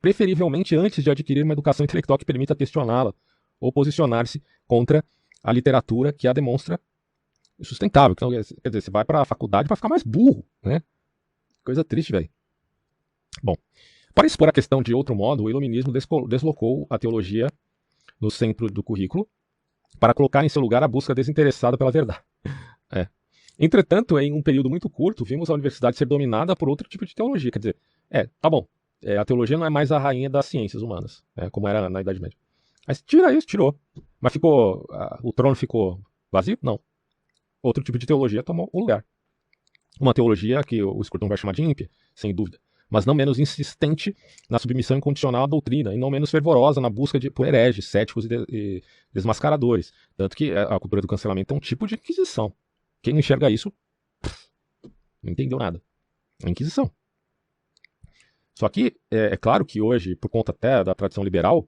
preferivelmente antes de adquirir uma educação intelectual que permita questioná-la ou posicionar-se contra a literatura que a demonstra insustentável. Então, quer dizer, você vai para a faculdade para ficar mais burro, né? Coisa triste, velho. Bom, para expor a questão de outro modo, o iluminismo deslocou a teologia no centro do currículo para colocar em seu lugar a busca desinteressada pela verdade. Entretanto, em um período muito curto, vimos a universidade ser dominada por outro tipo de teologia. Quer dizer, tá bom, a teologia não é mais a rainha das ciências humanas, como era na Idade Média. Mas tira isso, tirou. Mas o trono ficou vazio? Não. Outro tipo de teologia tomou o lugar. Uma teologia que o Scruton vai chamar de ímpia, sem dúvida, mas não menos insistente na submissão incondicional à doutrina, e não menos fervorosa na busca por hereges, céticos e desmascaradores. Tanto que a cultura do cancelamento é um tipo de inquisição. Quem não enxerga isso, não entendeu nada. É Inquisição. Só que é claro que hoje, por conta até da tradição liberal,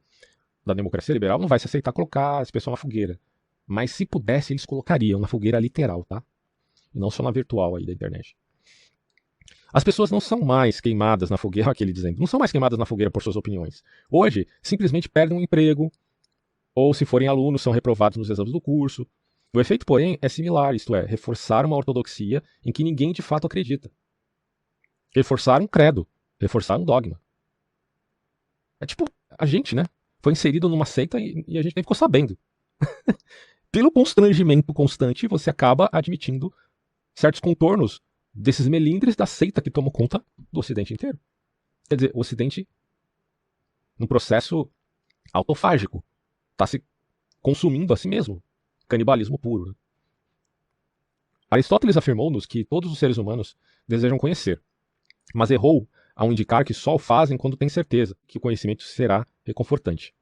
da democracia liberal, não vai se aceitar colocar esse pessoal na fogueira. Mas se pudesse, eles colocariam na fogueira literal, tá? E não só na virtual aí da internet. As pessoas não são mais queimadas na fogueira, aquele dizendo, não são mais queimadas na fogueira por suas opiniões. Hoje, simplesmente perdem um emprego, ou se forem alunos, são reprovados nos exames do curso. O efeito, porém, é similar, isto é, reforçar uma ortodoxia em que ninguém de fato acredita. Reforçar um credo, reforçar um dogma. É tipo, a gente, né? Foi inserido numa seita e a gente nem ficou sabendo. Pelo constrangimento constante, você acaba admitindo certos contornos desses melindres da seita que tomou conta do Ocidente inteiro. Quer dizer, o Ocidente, num processo autofágico, está se consumindo a si mesmo. Canibalismo puro. Né? Aristóteles afirmou-nos que todos os seres humanos desejam conhecer, mas errou ao indicar que só o fazem quando têm certeza que o conhecimento será reconfortante.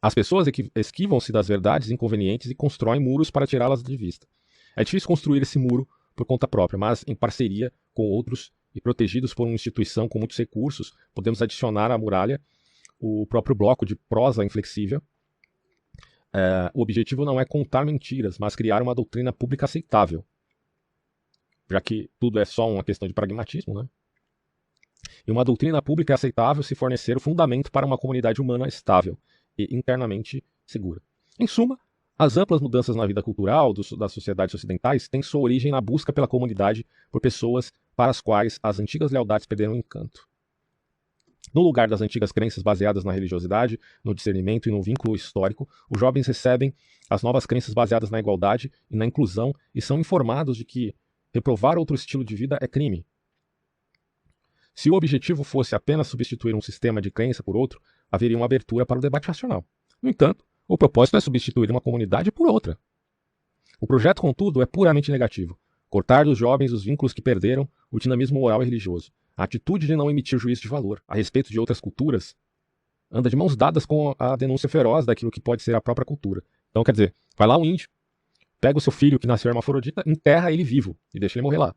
As pessoas esquivam-se das verdades inconvenientes e constroem muros para tirá-las de vista. É difícil construir esse muro por conta própria, mas em parceria com outros e protegidos por uma instituição com muitos recursos, podemos adicionar à muralha o próprio bloco de prosa inflexível. O objetivo não é contar mentiras, mas criar uma doutrina pública aceitável, já que tudo é só uma questão de pragmatismo, né? E uma doutrina pública é aceitável se fornecer o fundamento para uma comunidade humana estável e internamente segura. Em suma, as amplas mudanças na vida cultural das sociedades ocidentais têm sua origem na busca pela comunidade por pessoas para as quais as antigas lealdades perderam o encanto. No lugar das antigas crenças baseadas na religiosidade, no discernimento e no vínculo histórico, os jovens recebem as novas crenças baseadas na igualdade e na inclusão e são informados de que reprovar outro estilo de vida é crime. Se o objetivo fosse apenas substituir um sistema de crença por outro, haveria uma abertura para o debate racional. No entanto, o propósito é substituir uma comunidade por outra. O projeto, contudo, é puramente negativo. Cortar dos jovens os vínculos que perderam o dinamismo moral e religioso. A atitude de não emitir juízo de valor a respeito de outras culturas anda de mãos dadas com a denúncia feroz daquilo que pode ser a própria cultura. Então, quer dizer, vai lá um índio, pega o seu filho que nasceu hermafrodita, enterra ele vivo e deixa ele morrer lá.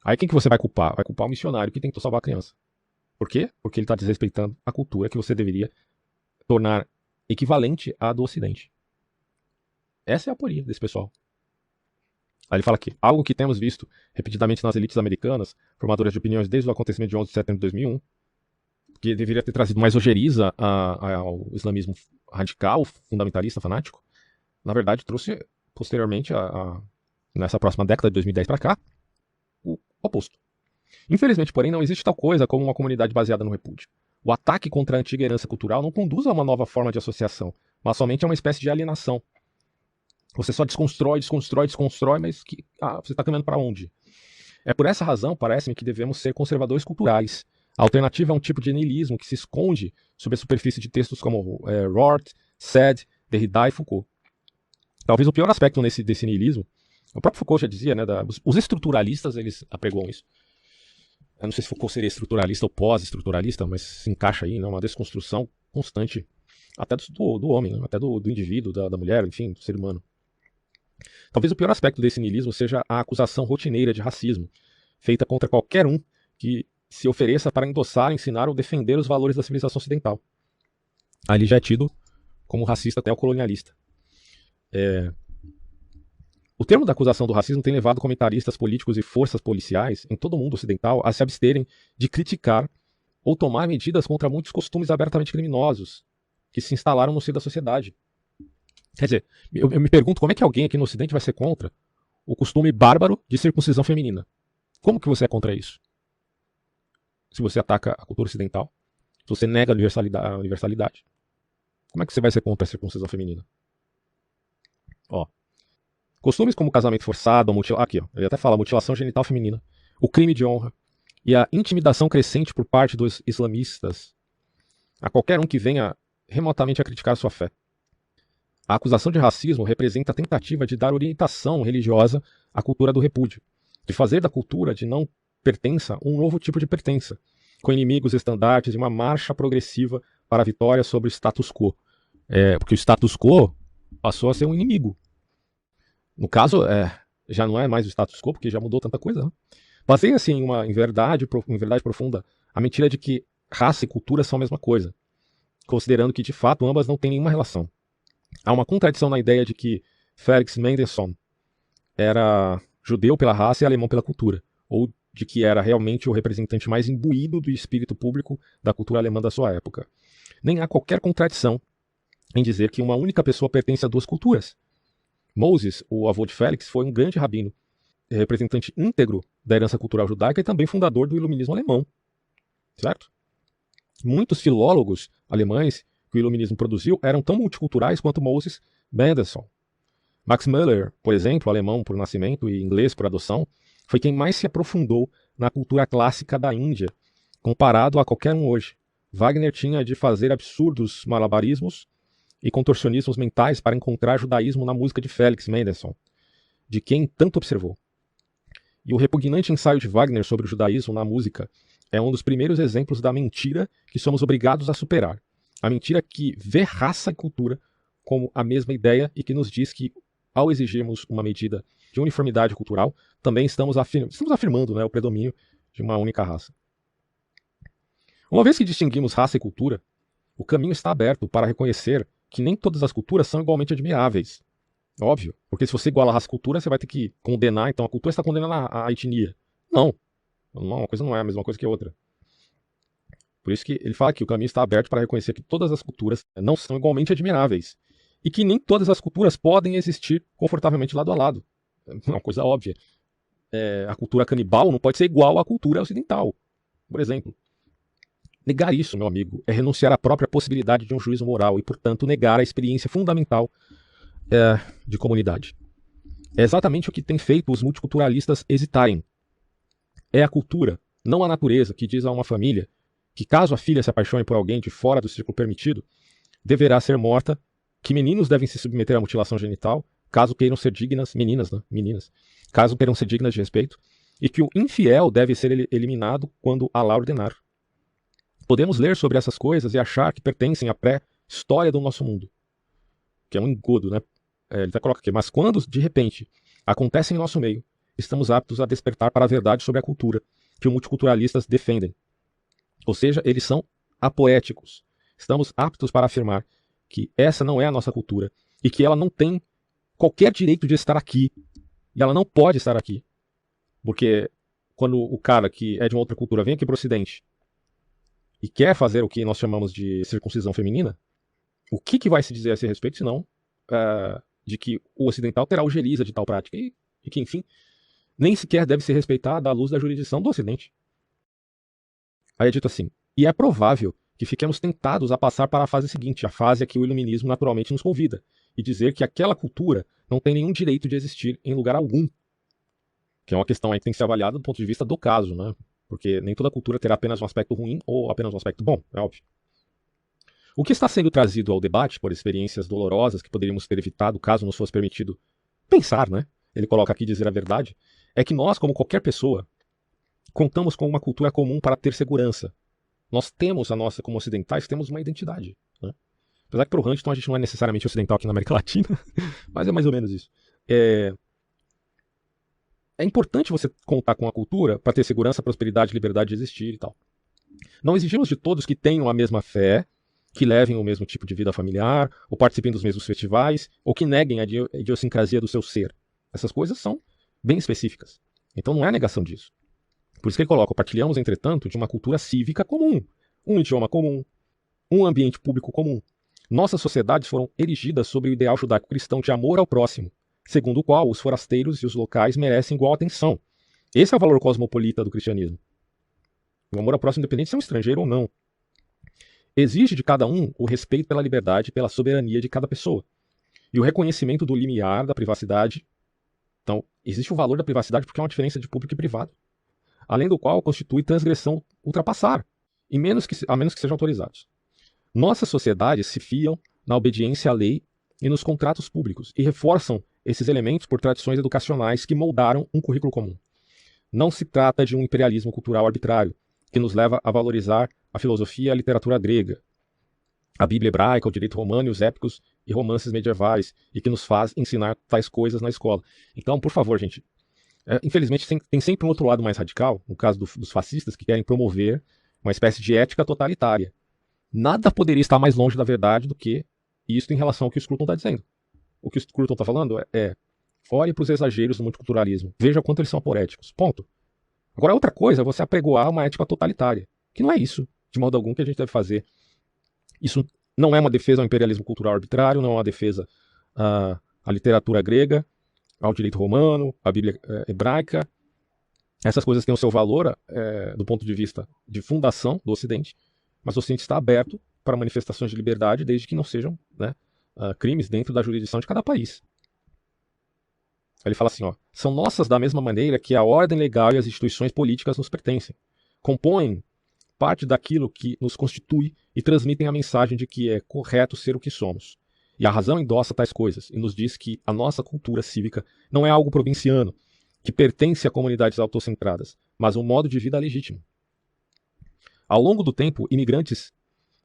Aí quem que você vai culpar? Vai culpar o missionário que tentou salvar a criança. Por quê? Porque ele está desrespeitando a cultura que você deveria tornar equivalente à do Ocidente. Essa é a aporia desse pessoal. Aí ele fala aqui, algo que temos visto repetidamente nas elites americanas, formadoras de opiniões desde o acontecimento de 11 de setembro de 2001, que deveria ter trazido mais ojeriza ao islamismo radical, fundamentalista, fanático, na verdade trouxe posteriormente, nessa próxima década de 2010 para cá, o oposto. Infelizmente, porém, não existe tal coisa como uma comunidade baseada no repúdio. O ataque contra a antiga herança cultural não conduz a uma nova forma de associação, mas somente a uma espécie de alienação. Você só desconstrói, mas você está caminhando para onde? É por essa razão, parece-me, que devemos ser conservadores culturais. A alternativa é um tipo de niilismo que se esconde sob a superfície de textos como Rorty, Sade, Derrida e Foucault. Talvez o pior aspecto desse niilismo, o próprio Foucault já dizia, né, os estruturalistas, eles apregoam isso. Eu não sei se Foucault seria estruturalista ou pós-estruturalista, mas se encaixa aí, né, uma desconstrução constante, até do homem, né, até do indivíduo, da mulher, enfim, do ser humano. Talvez o pior aspecto desse niilismo seja a acusação rotineira de racismo, feita contra qualquer um que se ofereça para endossar, ensinar ou defender os valores da civilização ocidental. Ali já é tido como racista até o colonialista. O termo da acusação do racismo tem levado comentaristas políticos e forças policiais em todo o mundo ocidental a se absterem de criticar ou tomar medidas contra muitos costumes abertamente criminosos que se instalaram no seio da sociedade. Quer dizer, eu me pergunto como é que alguém aqui no Ocidente vai ser contra o costume bárbaro de circuncisão feminina. Como que você é contra isso? Se você ataca a cultura ocidental, se você nega a universalidade, como é que você vai ser contra a circuncisão feminina? Costumes como casamento forçado, ele até fala mutilação genital feminina, o crime de honra e a intimidação crescente por parte dos islamistas a qualquer um que venha remotamente a criticar sua fé. A acusação de racismo representa a tentativa de dar orientação religiosa à cultura do repúdio, de fazer da cultura de não pertença um novo tipo de pertença, com inimigos estandartes e uma marcha progressiva para a vitória sobre o status quo. Porque o status quo passou a ser um inimigo. No caso, já não é mais o status quo, porque já mudou tanta coisa. Né? Baseia-se em verdade profunda a mentira de que raça e cultura são a mesma coisa, considerando que, de fato, ambas não têm nenhuma relação. Há uma contradição na ideia de que Felix Mendelssohn era judeu pela raça e alemão pela cultura, ou de que era realmente o representante mais imbuído do espírito público da cultura alemã da sua época. Nem há qualquer contradição em dizer que uma única pessoa pertence a duas culturas. Moses, o avô de Félix, foi um grande rabino, representante íntegro da herança cultural judaica e também fundador do iluminismo alemão. Certo? Muitos filólogos alemães que o iluminismo produziu eram tão multiculturais quanto Moses Mendelssohn. Max Müller, por exemplo, alemão por nascimento e inglês por adoção, foi quem mais se aprofundou na cultura clássica da Índia, comparado a qualquer um hoje. Wagner tinha de fazer absurdos malabarismos e contorcionismos mentais para encontrar judaísmo na música de Felix Mendelssohn, de quem tanto observou. E o repugnante ensaio de Wagner sobre o judaísmo na música é um dos primeiros exemplos da mentira que somos obrigados a superar. A mentira que vê raça e cultura como a mesma ideia e que nos diz que, ao exigirmos uma medida de uniformidade cultural, também estamos afirmando, né, o predomínio de uma única raça. Uma vez que distinguimos raça e cultura, o caminho está aberto para reconhecer que nem todas as culturas são igualmente admiráveis. Óbvio, porque se você iguala a raça e cultura, você vai ter que condenar, então a cultura está condenando a etnia. Não, uma coisa não é a mesma coisa que a outra. Por isso que ele fala que o caminho está aberto para reconhecer que todas as culturas não são igualmente admiráveis. E que nem todas as culturas podem existir confortavelmente lado a lado. É uma coisa óbvia. A cultura canibal não pode ser igual à cultura ocidental, por exemplo. Negar isso, meu amigo, é renunciar à própria possibilidade de um juízo moral e, portanto, negar a experiência fundamental de comunidade. É exatamente o que tem feito os multiculturalistas hesitarem. É a cultura, não a natureza, que diz a uma família que, caso a filha se apaixone por alguém de fora do círculo permitido, deverá ser morta, que meninos devem se submeter à mutilação genital, caso queiram ser dignas, meninas, caso queiram ser dignas de respeito, e que o infiel deve ser eliminado quando Allah ordenar. Podemos ler sobre essas coisas e achar que pertencem à pré-história do nosso mundo, que é um engodo, né? Ele até coloca aqui, mas quando, de repente, acontecem em nosso meio, estamos aptos a despertar para a verdade sobre a cultura que os multiculturalistas defendem. Ou seja, eles são apoéticos. Estamos aptos para afirmar que essa não é a nossa cultura e que ela não tem qualquer direito de estar aqui. E ela não pode estar aqui. Porque quando o cara que é de uma outra cultura vem aqui para o Ocidente e quer fazer o que nós chamamos de circuncisão feminina, o que vai se dizer a esse respeito, senão de que o ocidental terá ojeriza de tal prática e que, enfim, nem sequer deve ser respeitada à luz da jurisdição do Ocidente. Aí é dito assim, e é provável que fiquemos tentados a passar para a fase seguinte, a fase a que o iluminismo naturalmente nos convida, e dizer que aquela cultura não tem nenhum direito de existir em lugar algum. Que é uma questão aí que tem que ser avaliada do ponto de vista do caso, né? Porque nem toda cultura terá apenas um aspecto ruim ou apenas um aspecto bom, é óbvio. O que está sendo trazido ao debate por experiências dolorosas que poderíamos ter evitado caso nos fosse permitido pensar, né? Ele coloca aqui dizer a verdade, é que nós, como qualquer pessoa, contamos com uma cultura comum para ter segurança. Nós temos a nossa, como ocidentais, temos uma identidade, né? Apesar que para o Huntington a gente não é necessariamente ocidental aqui na América Latina, mas é mais ou menos isso. É importante você contar com a cultura para ter segurança, prosperidade, liberdade de existir e tal. Não exigimos de todos que tenham a mesma fé, que levem o mesmo tipo de vida familiar, ou participem dos mesmos festivais, ou que neguem a idiosincrasia do seu ser. Essas coisas são bem específicas. Então não é negação disso. Por isso que ele coloca, partilhamos, entretanto, de uma cultura cívica comum, um idioma comum, um ambiente público comum. Nossas sociedades foram erigidas sobre o ideal judaico-cristão de amor ao próximo, segundo o qual os forasteiros e os locais merecem igual atenção. Esse é o valor cosmopolita do cristianismo. O amor ao próximo, independente se é um estrangeiro ou não. Exige de cada um o respeito pela liberdade e pela soberania de cada pessoa. E o reconhecimento do limiar da privacidade. Então, existe o valor da privacidade porque há uma diferença de público e privado. Além do qual constitui transgressão ultrapassar, a menos que sejam autorizados. Nossas sociedades se fiam na obediência à lei e nos contratos públicos e reforçam esses elementos por tradições educacionais que moldaram um currículo comum. Não se trata de um imperialismo cultural arbitrário, que nos leva a valorizar a filosofia e a literatura grega, a Bíblia hebraica, o direito romano e os épicos e romances medievais, e que nos faz ensinar tais coisas na escola. Então, por favor, gente, infelizmente tem sempre um outro lado mais radical, no caso dos fascistas, que querem promover uma espécie de ética totalitária. Nada poderia estar mais longe da verdade do que isso em relação ao que o Scruton está dizendo. O que o Scruton está falando olhe para os exageros do multiculturalismo, veja quanto eles são aporéticos. Ponto. Agora, outra coisa é você apregoar uma ética totalitária, que não é isso, de modo algum, que a gente deve fazer. Isso não é uma defesa ao imperialismo cultural arbitrário, não é uma defesa à literatura grega, ao direito romano, à Bíblia hebraica. Essas coisas têm o seu valor do ponto de vista de fundação do Ocidente, mas o Ocidente está aberto para manifestações de liberdade, desde que não sejam, né, crimes dentro da jurisdição de cada país. Ele fala assim, são nossas da mesma maneira que a ordem legal e as instituições políticas nos pertencem. Compõem parte daquilo que nos constitui e transmitem a mensagem de que é correto ser o que somos. E a razão endossa tais coisas e nos diz que a nossa cultura cívica não é algo provinciano, que pertence a comunidades autocentradas, mas um modo de vida legítimo. Ao longo do tempo, imigrantes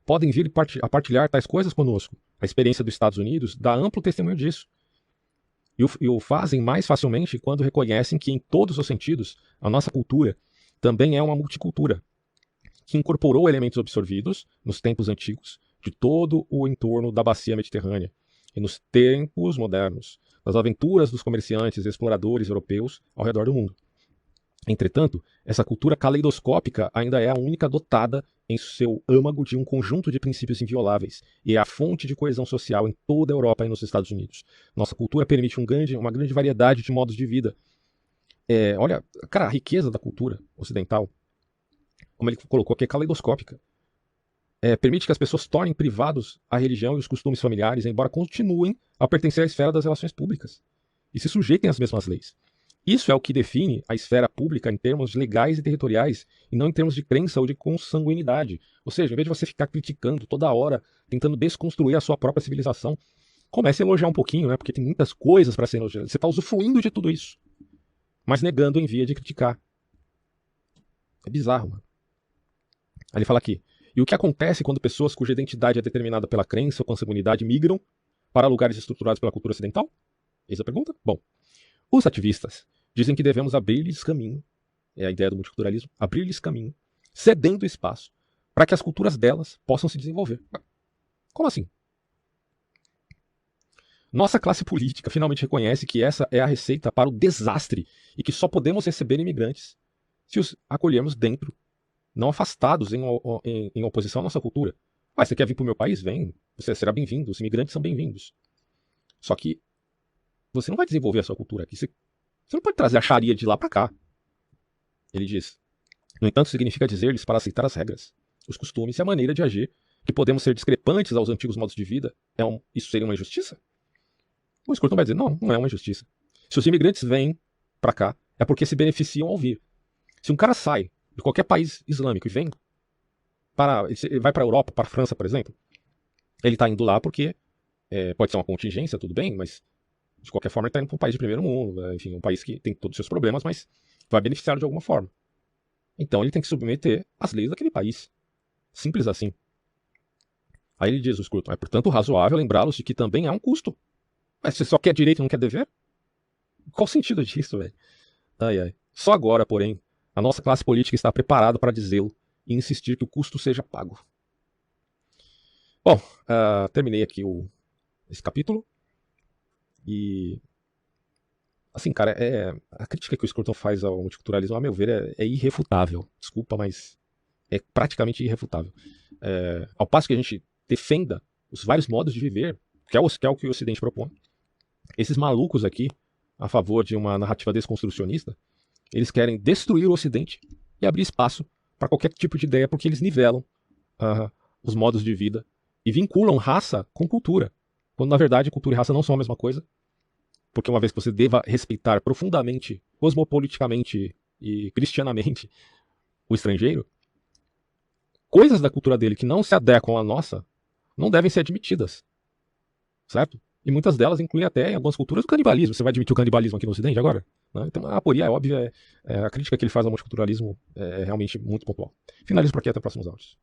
podem vir a partilhar tais coisas conosco. A experiência dos Estados Unidos dá amplo testemunho disso. E o fazem mais facilmente quando reconhecem que, em todos os sentidos, a nossa cultura também é uma multicultura, que incorporou elementos absorvidos, nos tempos antigos, de todo o entorno da bacia mediterrânea, e nos tempos modernos, das aventuras dos comerciantes e exploradores europeus ao redor do mundo. Entretanto, essa cultura caleidoscópica ainda é a única dotada em seu âmago de um conjunto de princípios invioláveis e é a fonte de coesão social em toda a Europa e nos Estados Unidos. Nossa cultura permite uma grande variedade de modos de vida. Olha, cara, a riqueza da cultura ocidental, como ele colocou aqui, é caleidoscópica. Permite que as pessoas tornem privados a religião e os costumes familiares, embora continuem a pertencer à esfera das relações públicas e se sujeitem às mesmas leis. Isso é o que define a esfera pública em termos legais e territoriais, e não em termos de crença ou de consanguinidade. Ou seja, em vez de você ficar criticando toda hora, tentando desconstruir a sua própria civilização, comece a elogiar um pouquinho, né? Porque tem muitas coisas para ser elogiadas. Você está usufruindo de tudo isso, mas negando em via de criticar. É bizarro, mano. Aí ele fala aqui: e o que acontece quando pessoas cuja identidade é determinada pela crença ou consanguinidade migram para lugares estruturados pela cultura ocidental? Eis a pergunta? Bom, os ativistas dizem que devemos abrir-lhes caminho, é a ideia do multiculturalismo, abrir-lhes caminho, cedendo espaço, para que as culturas delas possam se desenvolver. Como assim? Nossa classe política finalmente reconhece que essa é a receita para o desastre e que só podemos receber imigrantes se os acolhermos dentro, não afastados em oposição à nossa cultura. Você quer vir para o meu país? Vem, você será bem-vindo, os imigrantes são bem-vindos. Só que você não vai desenvolver a sua cultura aqui. Você não pode trazer a Sharia de lá para cá. Ele diz: no entanto, significa dizer-lhes para aceitar as regras, os costumes e a maneira de agir, que podemos ser discrepantes aos antigos modos de vida. Isso seria uma injustiça? O Scruton vai dizer: não é uma injustiça. Se os imigrantes vêm para cá, é porque se beneficiam ao vir. Se um cara sai de qualquer país islâmico e vem ele vai para a Europa, para a França, por exemplo, ele está indo lá porque pode ser uma contingência, tudo bem, mas de qualquer forma ele está indo para um país de primeiro mundo, enfim, um país que tem todos os seus problemas, mas vai beneficiar de alguma forma. Então ele tem que submeter às leis daquele país. Simples assim. Aí ele diz, o Scruton: é portanto razoável lembrá-los de que também há um custo. Mas você só quer direito e não quer dever? Qual o sentido disso, velho? Ai. Só agora, porém, a nossa classe política está preparada para dizê-lo e insistir que o custo seja pago. Bom, terminei aqui esse capítulo. E, assim, cara, a crítica que o Scruton faz ao multiculturalismo, a meu ver, é irrefutável. Desculpa, mas é praticamente irrefutável. Ao passo que a gente defenda os vários modos de viver, que é o que o Ocidente propõe, esses malucos aqui, a favor de uma narrativa desconstrucionista, eles querem destruir o Ocidente e abrir espaço para qualquer tipo de ideia, porque eles nivelam os modos de vida e vinculam raça com cultura, quando na verdade cultura e raça não são a mesma coisa, porque uma vez que você deva respeitar profundamente, cosmopoliticamente e cristianamente o estrangeiro, coisas da cultura dele que não se adequam à nossa não devem ser admitidas, certo? E muitas delas incluem até, em algumas culturas, o canibalismo. Você vai admitir o canibalismo aqui no Ocidente agora? Né? Então a aporia é óbvia, a crítica que ele faz ao multiculturalismo é realmente muito pontual. Finalizo por aqui, até próximos áudios.